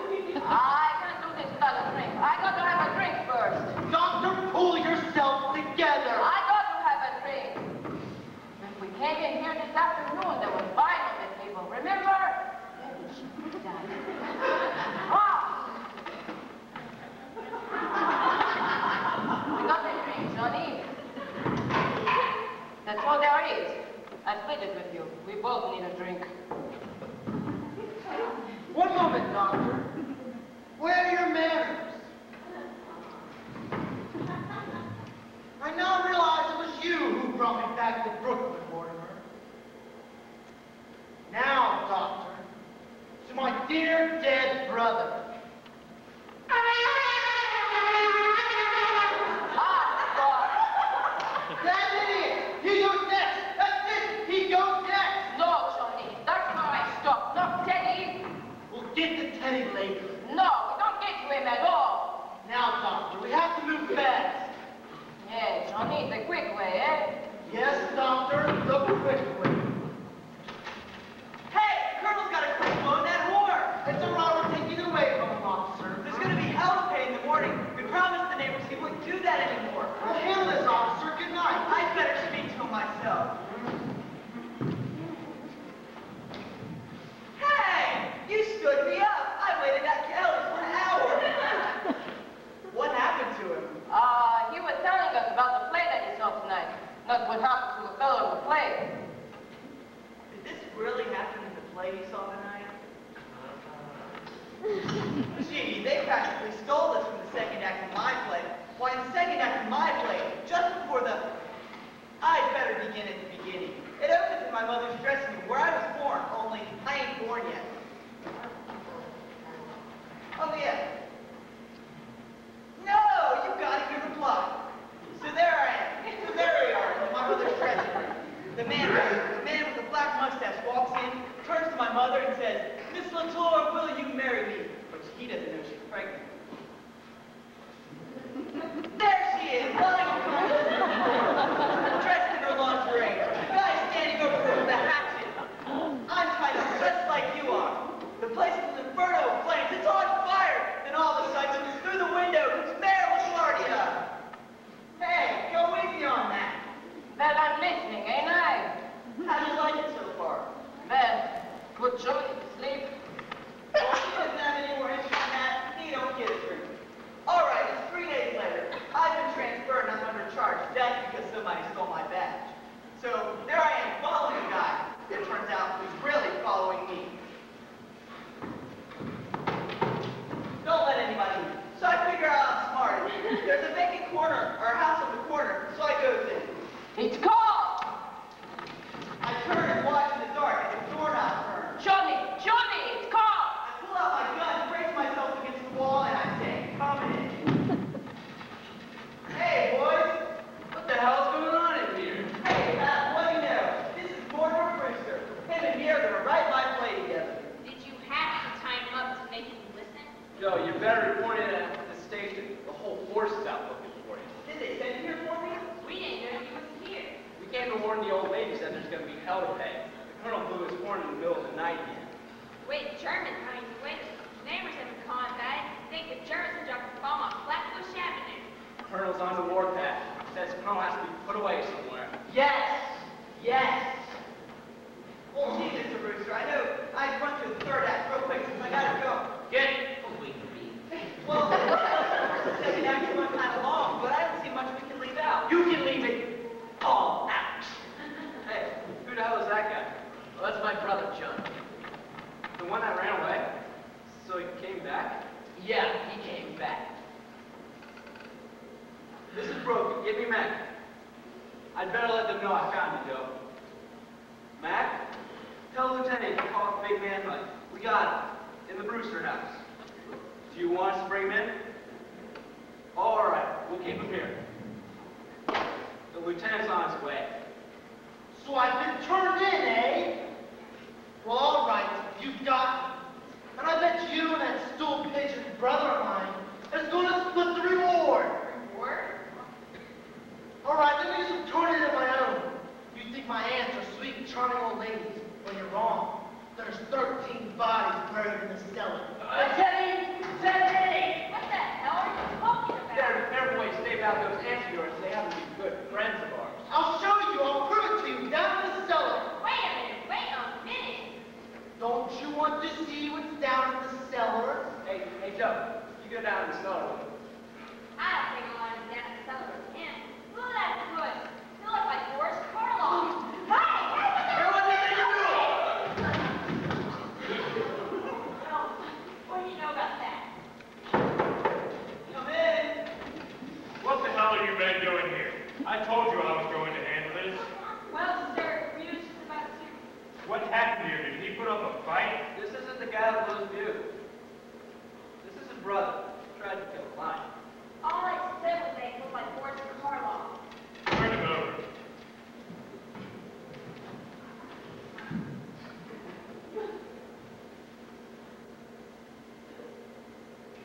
I can't do this without a drink. I got to have a drink first. Doctor, pull yourself together. I got to have a drink. If we came in here this afternoon, there was wine on the remember? Ah! We got that drink, Johnny. That's all there is. I split it with you. We both need a drink. One moment, Doctor. Where are your manners? I now realize it was you who brought me back to Brooklyn, Mortimer. Now, Doctor, to my dear dead brother. That idiot! He goes next! That's it! He goes next! No, Johnny, that's where I stop. Not Teddy. We'll get to Teddy later. No, we don't get to him at all. Now, Doctor, we have to move fast. Yeah, Johnny, the quick way, eh? Yes, Doctor, the quick way. Hey, the Colonel's got a quick blow in that horn. It's all right, we're taking it away from him, officer. There's going to be hell to pay in the morning. We promised the neighbors he wouldn't do that anymore. We'll handle this, officer. Good night. I'd better speak to him myself. Hey, you stood me up. I waited at Kelly's for an hour. What happened to him? He was telling us about the play that he saw tonight. Not what happened to the fellow in the play. Did this really happen in the play you saw tonight? Gee, they practically stole this from the second act of my play. Why, in the second act of my play, just before the... I'd better begin at the beginning. It opens in my mother's dressing room, where I was born, only I ain't born yet. Oh, yeah. No, you gotta hear the plot. So there I am. So there we are, in my mother's dressing room. The man with the black mustache walks in, turns to my mother and says, "Miss Latour, will you marry me?" Which he doesn't know she's pregnant. There she is, lying unconscious, dressed in her lingerie. The guy standing over her with a hatchet. I'm tied up just like you are. The place is an inferno of flames. It's on fire. Then all of a sudden, through the window, Mayor LaGuardia. Hey, go easy on that. Well, I'm listening, ain't I? How do you like it so far? Well, put Johnny to sleep. Well, he doesn't have any more interest in that. He don't get a drink. All right, it's 3 days later. I've been transferred and I'm under charge. That's because somebody stole my badge. So there I am following a guy. It turns out he's really following me. Don't let anybody in. So I figure out I'm smart. There's a vacant corner, or a house on the corner, so I goes in. It's cold! I turn and watch in the dark as the doorknob turns. Johnny, it's cold! I pull out my gun, brace myself against the wall, and I say, "Come in." Hey, boys. What the hell's going on in here? Hey, what do you know? This is Mortimer Brewster. Him and me are gonna write my play together. Did you have to tie him up to make him listen? Yo, you better report it at the station. The whole force is out looking for you. Did they send you here for me? We didn't know he was here. We came to warn the old lady said there's gonna be hell to pay. The colonel blew his horn in the middle of the night again. Wait, German behind the window. Neighbors have been calling that. Think the Germans have dropped a bomb on Flatbush Avenue. The colonel's on the warpath. Says the colonel has to be put away somewhere. Yes! Yes! Well, gee, Mr. Brewster, I know I'd run through the third act real quick since I gotta go. Get Well, the second act went kind of long, but I don't see much we can leave out. You can leave it all out. Hey, who the hell is that guy? Well, that's my brother, John. The one that ran away? So he came back? Yeah, he came back. This is broken. Give me Mac. I'd better let them know I found you, Joe. Mac, tell the lieutenant to call the big man hut. We got him. In the Brewster house. Do you want us to bring him in? All right, we'll keep him here. The lieutenant's on his way. So I've been turned in, eh? Well, all right, you got me. And I bet you and that stool pigeon brother of mine is going to split the reward. Reward? All right, let me just turn it in my own. You think my aunts are sweet, charming old ladies? Well, you're wrong. There's 13 bodies buried in the cellar. Teddy! What the hell are you talking about? Better boys, stay out those aunts of yours. They happen to be good friends of ours. I'll show you. I'll prove it to you. Down in the cellar. Wait a minute.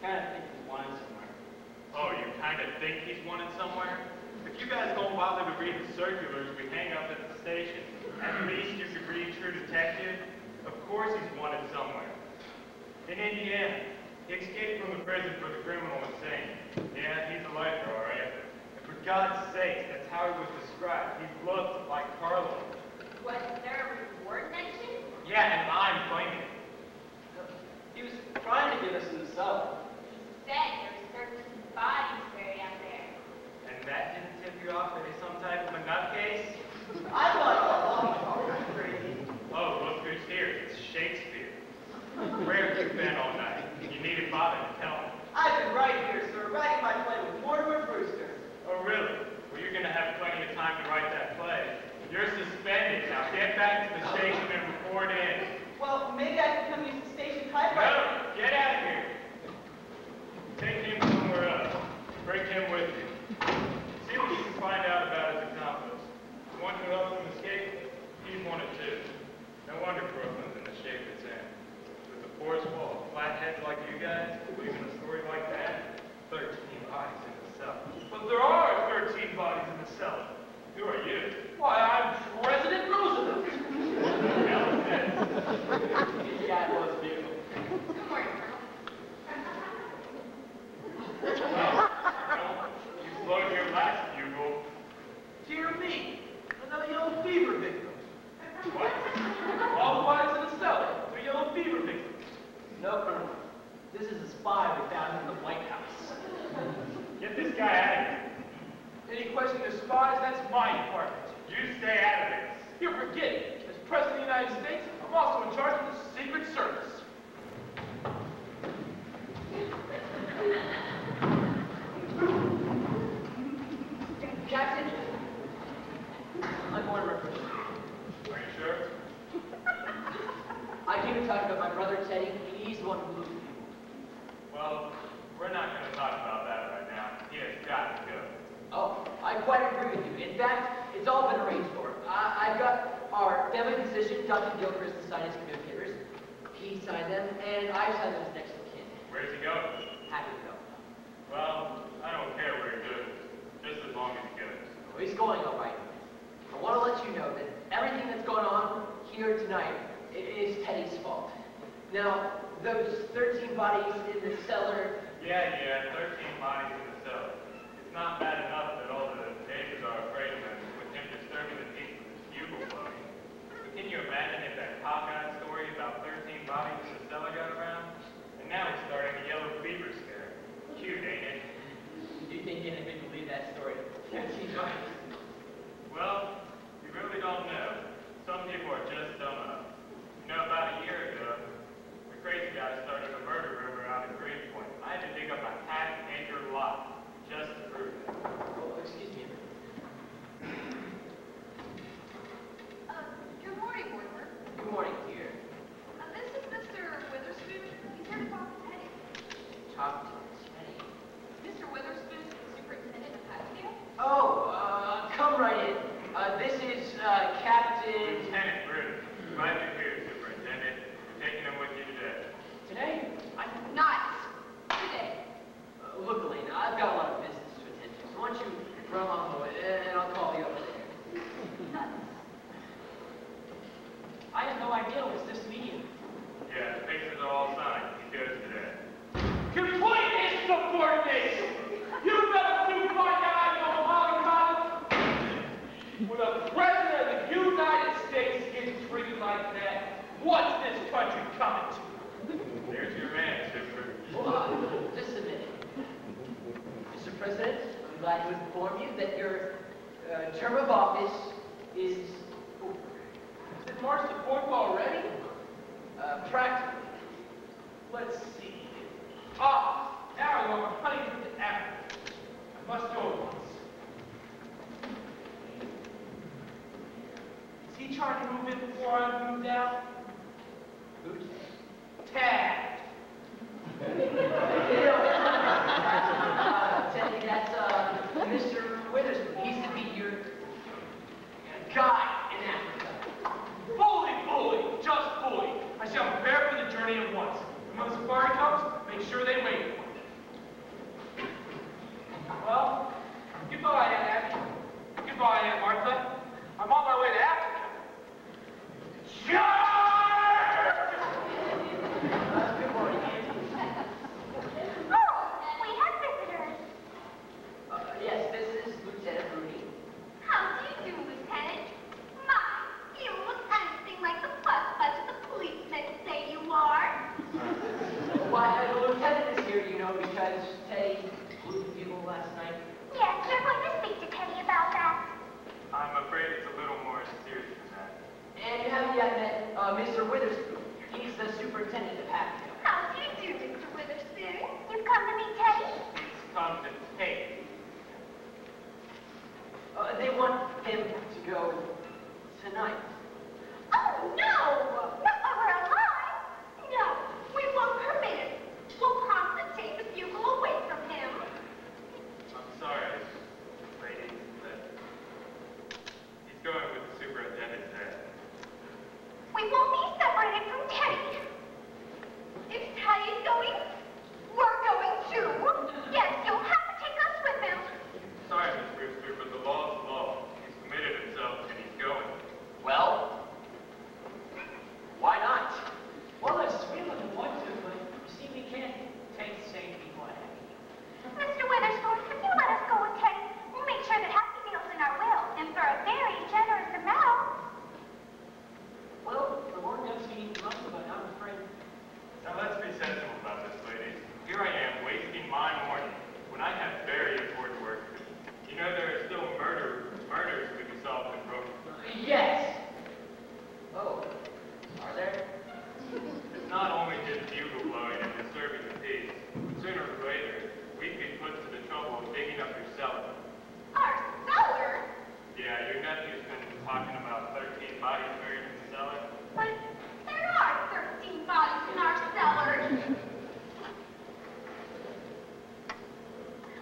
kind of think he's wanted somewhere. Oh, you kind of think he's wanted somewhere? If you guys don't bother to read the circulars we hang up at the station, at least you could read True Detective. Of course he's wanted somewhere. In Indiana, he escaped from the prison for the criminal insane. Yeah, he's a lifer, all right? And for God's sake, that's how he was described. He looked like Carlo. Was there a reward mentioned? Yeah, and I'm claiming it. He was trying to get us in the cellar. He said there's 13 bodies buried out there. And that didn't tip you off that he's some type of a nutcase? I thought all along he was crazy. Oh, look who's here. It's Shakespeare. Where have you been all night? You needn't bother to tell me. I've been right here, sir, writing my play with Mortimer Brewster. Oh, really? Well, you're going to have plenty of time to write that play. You're suspended. Now get back to the station and report in. Well, maybe I could come use the station typewriter. No, get out of here. Take him somewhere else. Bring him with you. See what you can find out about his accomplice. The one who helped him escape, he's wanted too. No wonder Brooklyn's in the shape it's in. With the force full of flatheads like you guys, believing a story like that, 13 bodies in the cellar. But there are 13 bodies in the cellar. Who are you? Why, I'm President Roosevelt. Hell is this? His dad was beautiful. Good morning, Colonel. Well, you slowed your last bugle. Dear me, another yellow fever victim. What? All the bodies in the cellar are yellow fever victims. No, Colonel. This is a spy we found in the White House. Get this guy out of here. Any question of spies, that's my department. You stay out of this. You forget it. As President of the United States, I'm also in charge of the Secret Service. Captain, I'm Mortimer Brewster. Are you sure? I came to talk about my brother Teddy. He's the one who moved you. Well, we're not going to talk about that right now. He has got to go. Oh, I quite agree with you. In fact, it's all been arranged for. I've got our family physician, Dr. Gilchrist, to sign his communicators. He signed them, and I signed them as next of kin. Where's he going? Happy to go. Well, I don't care where he goes, just as long as he goes. Well, he's going all right. I want to let you know that everything that's going on here tonight is Teddy's fault. Now, those 13 bodies in the cellar... Yeah, 13 bodies in the cellar. It's not bad enough that all the neighbors are afraid of him with him disturbing the peace with his bugle blowing. But can you imagine if that cockeyed story about 13 bodies in the cellar got around? And now he's starting a yellow fever scare. Cute, ain't it? Do you think anyone would believe that story? 13 bodies. Well, you really don't know. Some people are just dumb enough. You know, about a year ago, the crazy guy started a murder rumor out at Greenpoint. I had to dig up a half-acre lot just to prove it. Oh, excuse me. Good morning, Mortimer. Good morning, dear. This is Mr. Witherspoon. He's here to talk to Teddy. Talk to Teddy. Mr. Witherspoon is the superintendent of Pasadena. Oh, come right in. This is Captain... Lieutenant Bruce. Glad you're here, Superintendent. You're taking him with you today. Today? Not today. Look, Elena, I've got a lot of business to attend to, so why don't you run along the way, and I'll call you over there. I had no idea it was this meeting. Yeah, the papers are all signed. He goes today. Complete insubordination! You better do find out your mollycoddle! When a president of the United States gets treated like that, what's this country coming to? There's your man, Super. Just a minute. Mr. President, I'm glad to inform you that your term of office is over. Is it March the 4th already? Practically. Let's see. Ah, now I'm on Huntington Avenue. I must go at once. Is he trying to move in before I move out? Who's Tad. Teddy, that's Mr. Witherspoon. He's to be your guide in Africa. Bully, just bully. I shall prepare for the journey at once. And when the safari comes, make sure they wait for me. Mr. Witherspoon. He's the superintendent of Hatfield. How do you do, Mr. Witherspoon? You've come to meet Teddy? He's come to take. They want him to go tonight. Oh, no! Not while we're alive! No, we won't permit it. We'll promptly take the bugle away from him. I'm sorry, ladies, but he's going with the superintendent today. We won't be separated from Teddy. If Teddy's going, we're going too. Yes, you'll have to take us with him. Sorry, Miss Brewster, but the law's the law. He's committed himself and he's going. Well, why not? Well, I really want to, but you see, we can't take sane people out of here. Mr. Witherspoon, if you let us go with Teddy, we'll make sure that Happy Meal's in our will, and for a very generous amount. Well, the Lord knows we need money, but I'm afraid. Now let's be sensible about this, ladies. Here I am, wasting my morning, when I have very important work to do. You know there are still murders to be solved in Brooklyn. Yes! Oh, are there? It's not only just bugle blowing and disturbing the peace. Sooner or later, we'd be put to the trouble of digging up your cellar. Our cellar? Yeah, your nephew's been talking about 13 bodies buried in the cellar. But there are 13 bodies in our cellar.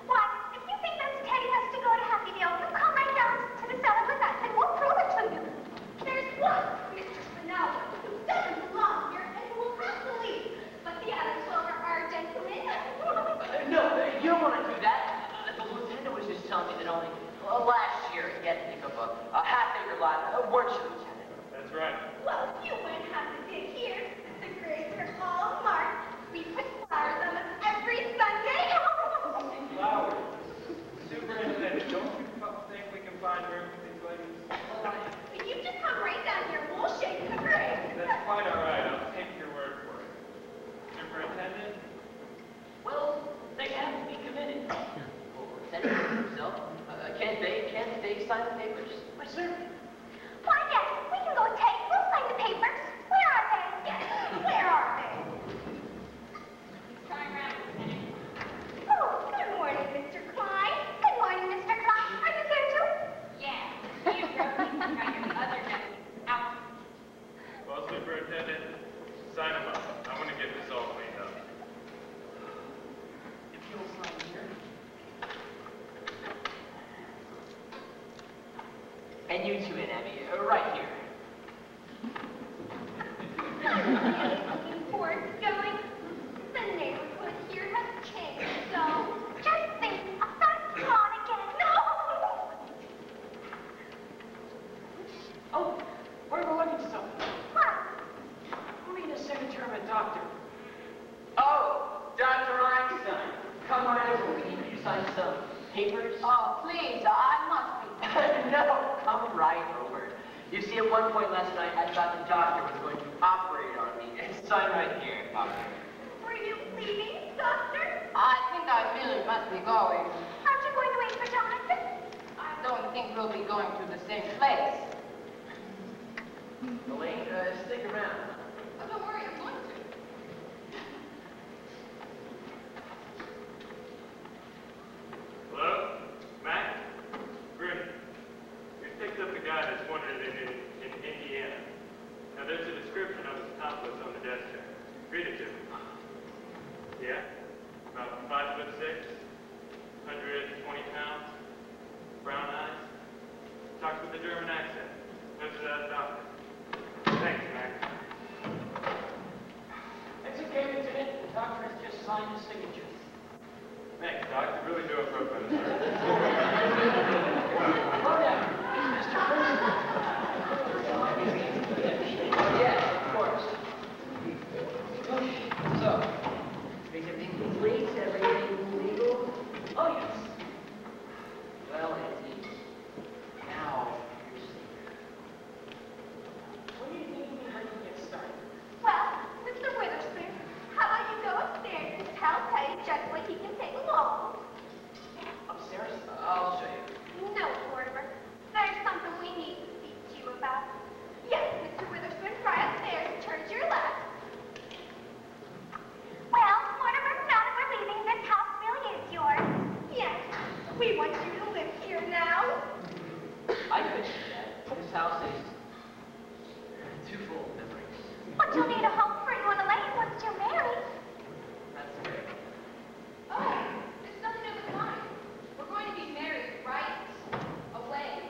Why, if you think that Teddy has to go to Happy Meal, you come right down to the cellar with us and we'll prove it to you. There's one, Mr. Spinella, who doesn't belong here and who will have to leave. But the other 12 are gentlemen. No, you don't want to do that. The lieutenant was just telling me that only last year he had to pick up a half-acre lot. Weren't you, Lieutenant? That's right. Well, you wouldn't have to dig here. The graves are all marked. We put flowers on them every Sunday. Flowers. Superintendent, don't you think we can find room for these ladies? You just come right down here. We'll shake the grave. That's quite all right. I'll take your word for it. Superintendent? Well, they have to be committed. Well, Lieutenant himself, can't they sign the papers? Why, certainly. Why, yes, we can go take. We'll sign the papers. Where are they? Yes, where are they? Try around, Lieutenant. Oh, good morning, Mr. Klein. Good morning, Mr. Klein. Are you here too? Yeah, you broke me trying your other nephew out. Well, Superintendent, sign them up. I want to get this all cleaned up. If you'll sign here. And you too, Aunt Abby, right here. Looking forward to going. The neighborhood here has changed, so just think of that plot again. No! Oh, we're looking for something. What? We need a secretary of a doctor. Oh, Dr. Einstein. Come right over. We need you to sign some papers. Oh, please, I must be. No, come right over. You see, at one point last night, I thought the doctor was going to operate on me. Sign right here, doctor. Were you leaving, doctor? I think I really must be going. Aren't you going to wait for Jonathan? I don't think we'll be going to the same place. Elaine, stick around. Oh, don't worry, I'm going to. Hello? Matt? Bruni. We picked up a guy that's wanted in Indiana. Now, there's a description of his accomplice on the desk there. Read it to me. Yeah? About 5'6", 120 pounds, brown eyes, talks with a German accent. Knows his ass doctor. Thanks, Mac. It's okay, Lieutenant. The doctor has just signed his signature. Thanks, Doc. You're really doing so good, sir. Slow down. Mr. President. Oh, yes, of course. So, everything complete, everything legal? Oh, yes. Well, Auntie, now you're safe. What do you think we have to get started? Well, Mr. Witherspoon, how about you go upstairs and tell Teddy just what he can take along? Upstairs? I'll show you. No, Mortimer. There's something we need to speak to you about. Yes, Mr. Witherspoon, try upstairs. you'll need a home for you and Elaine once you're married. That's great. Oh, it's nothing of the kind. We're going to be married right away.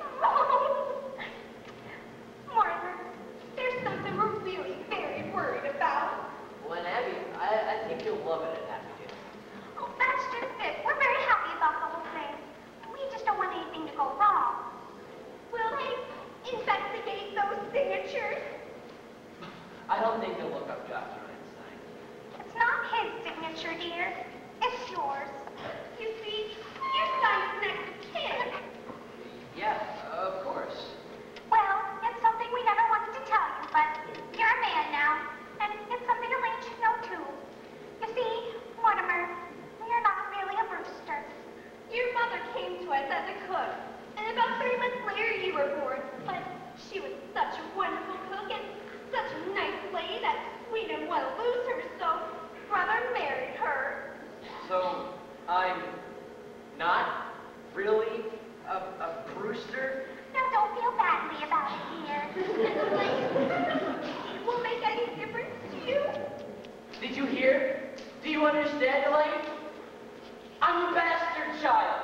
Mortimer, there's something we're really very worried about. Well, and Abby, I think you'll love it at Happy Deal. Oh, that's just it. We're very happy about the whole thing. We just don't want anything to go wrong. Will they investigate those signatures? I don't think they'll look up Dr. Einstein. It's not his signature, dear. It's yours. You see, you signed next to kin. Yeah, of course. Well, it's something we never wanted to tell you, but you're a man now, and it's something Elaine should know too. You see, Mortimer, you're not really a Brewster. Your mother came to us as a cook, and about 3 months later you were born. But she was such a wonderful cook and such a nice lady that we didn't want to lose her, so brother married her. So, I'm not really a Brewster? Now don't feel badly about it, dear. It won't make any difference to you. Did you hear? Do you understand, Elaine? I'm a bastard child.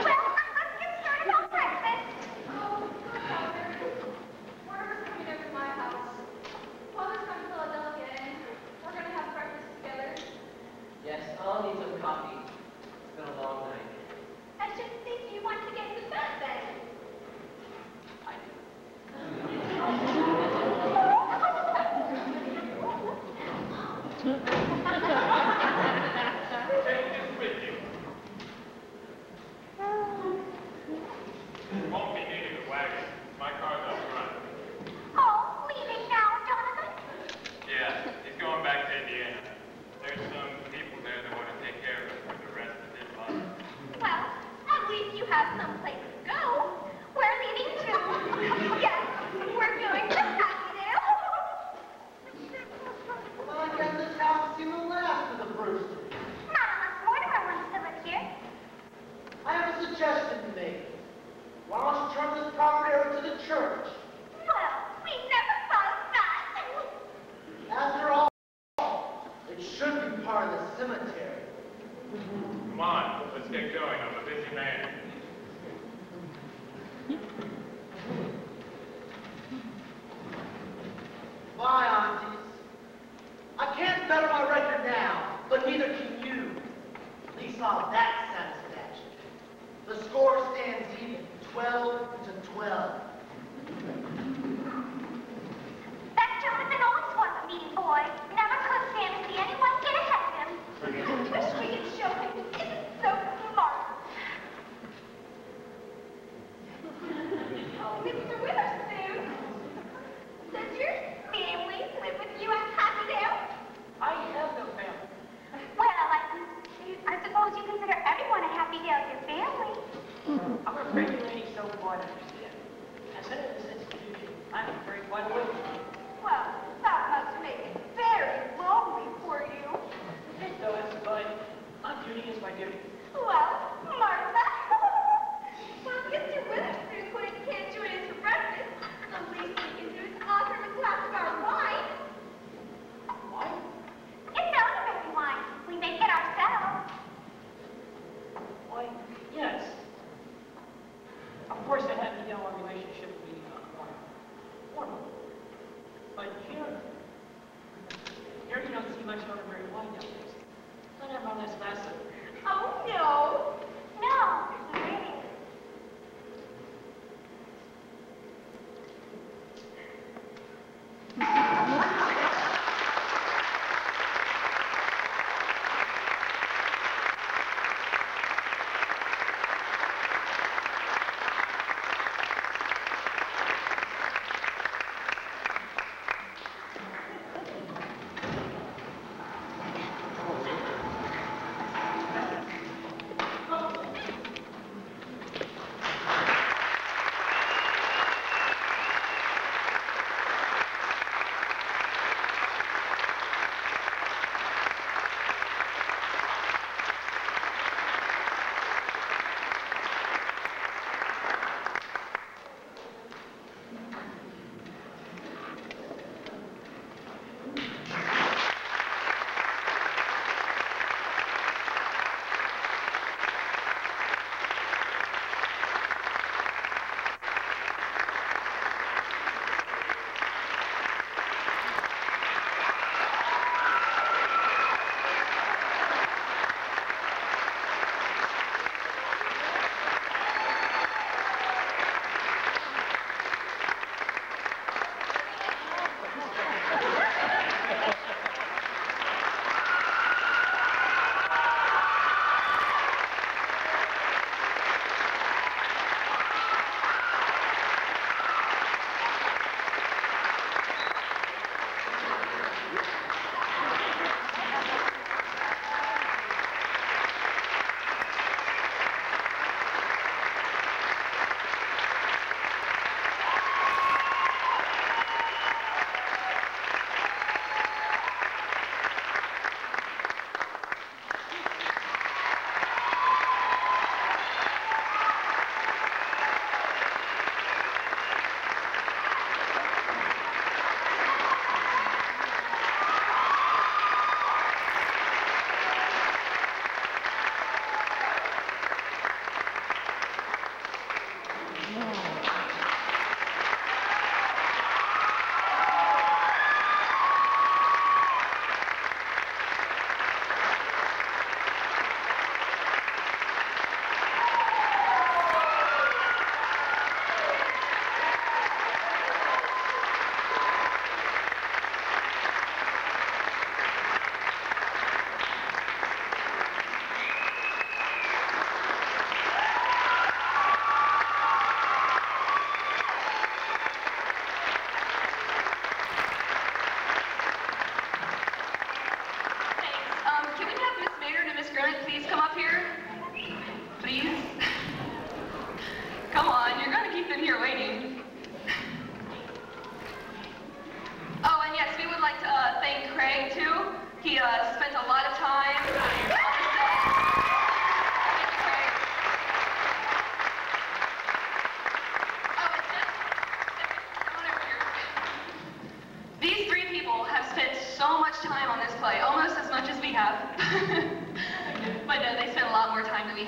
Well, let's get started on breakfast. Oh, good Father. Mortimer's coming over to my house. Father's coming to Philadelphia, and we're going to have breakfast together. Yes, I'll need some coffee. It's been a long night. I should think you want to get to bed then. I do. Take this with you. Won't be needing a wagon. My car's up front. Oh, leaving now, Jonathan? Yeah, he's going back to Indiana. There's some people there that want to take care of him for the rest of his life. Well, at least you have someplace to go. We're leaving too. Yes, we're going to Happydale. Well, I guess this house has seen the last of the Brewsters. Not unless Mortimer wants to live here. I have a suggestion to make. Why don't you turn this property over to the church? Well, we never thought of that. After all, it should be part of the cemetery. Come on, let's get going. I'm a busy man. Bye, aunties. I can't better my record now, but neither can you. At least I'll have that satisfaction. The score stands even, 12 to 12. That Jonathan always was a mean boy. Never could stand to see anyone get ahead of him. Wish we could show him he isn't so smart. Oh, Mr. Witherspoon, does your family live with you at Happydale? I have no family. Well, I suppose you consider everyone a Happy Dale your family. I'm afraid you ladies don't quite understand. As head of this institution, I'm very quite away from you. Well, that must make it very lonely for you. So that's fine. My duty is my duty. Well, Martha. Well, Mr. Witherspoon can't join us for breakfast. The least we can do is offer him a glass of our wine. Why? It's elderberry wine. We make it ourselves. Why, yes. Of course, I have to know our relationship with being formal. But here you don't see much elderberry wine nowadays. Not have on this last one. Oh, no. No, really.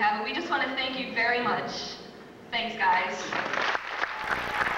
have it. We just want to thank you very much. Thanks, guys.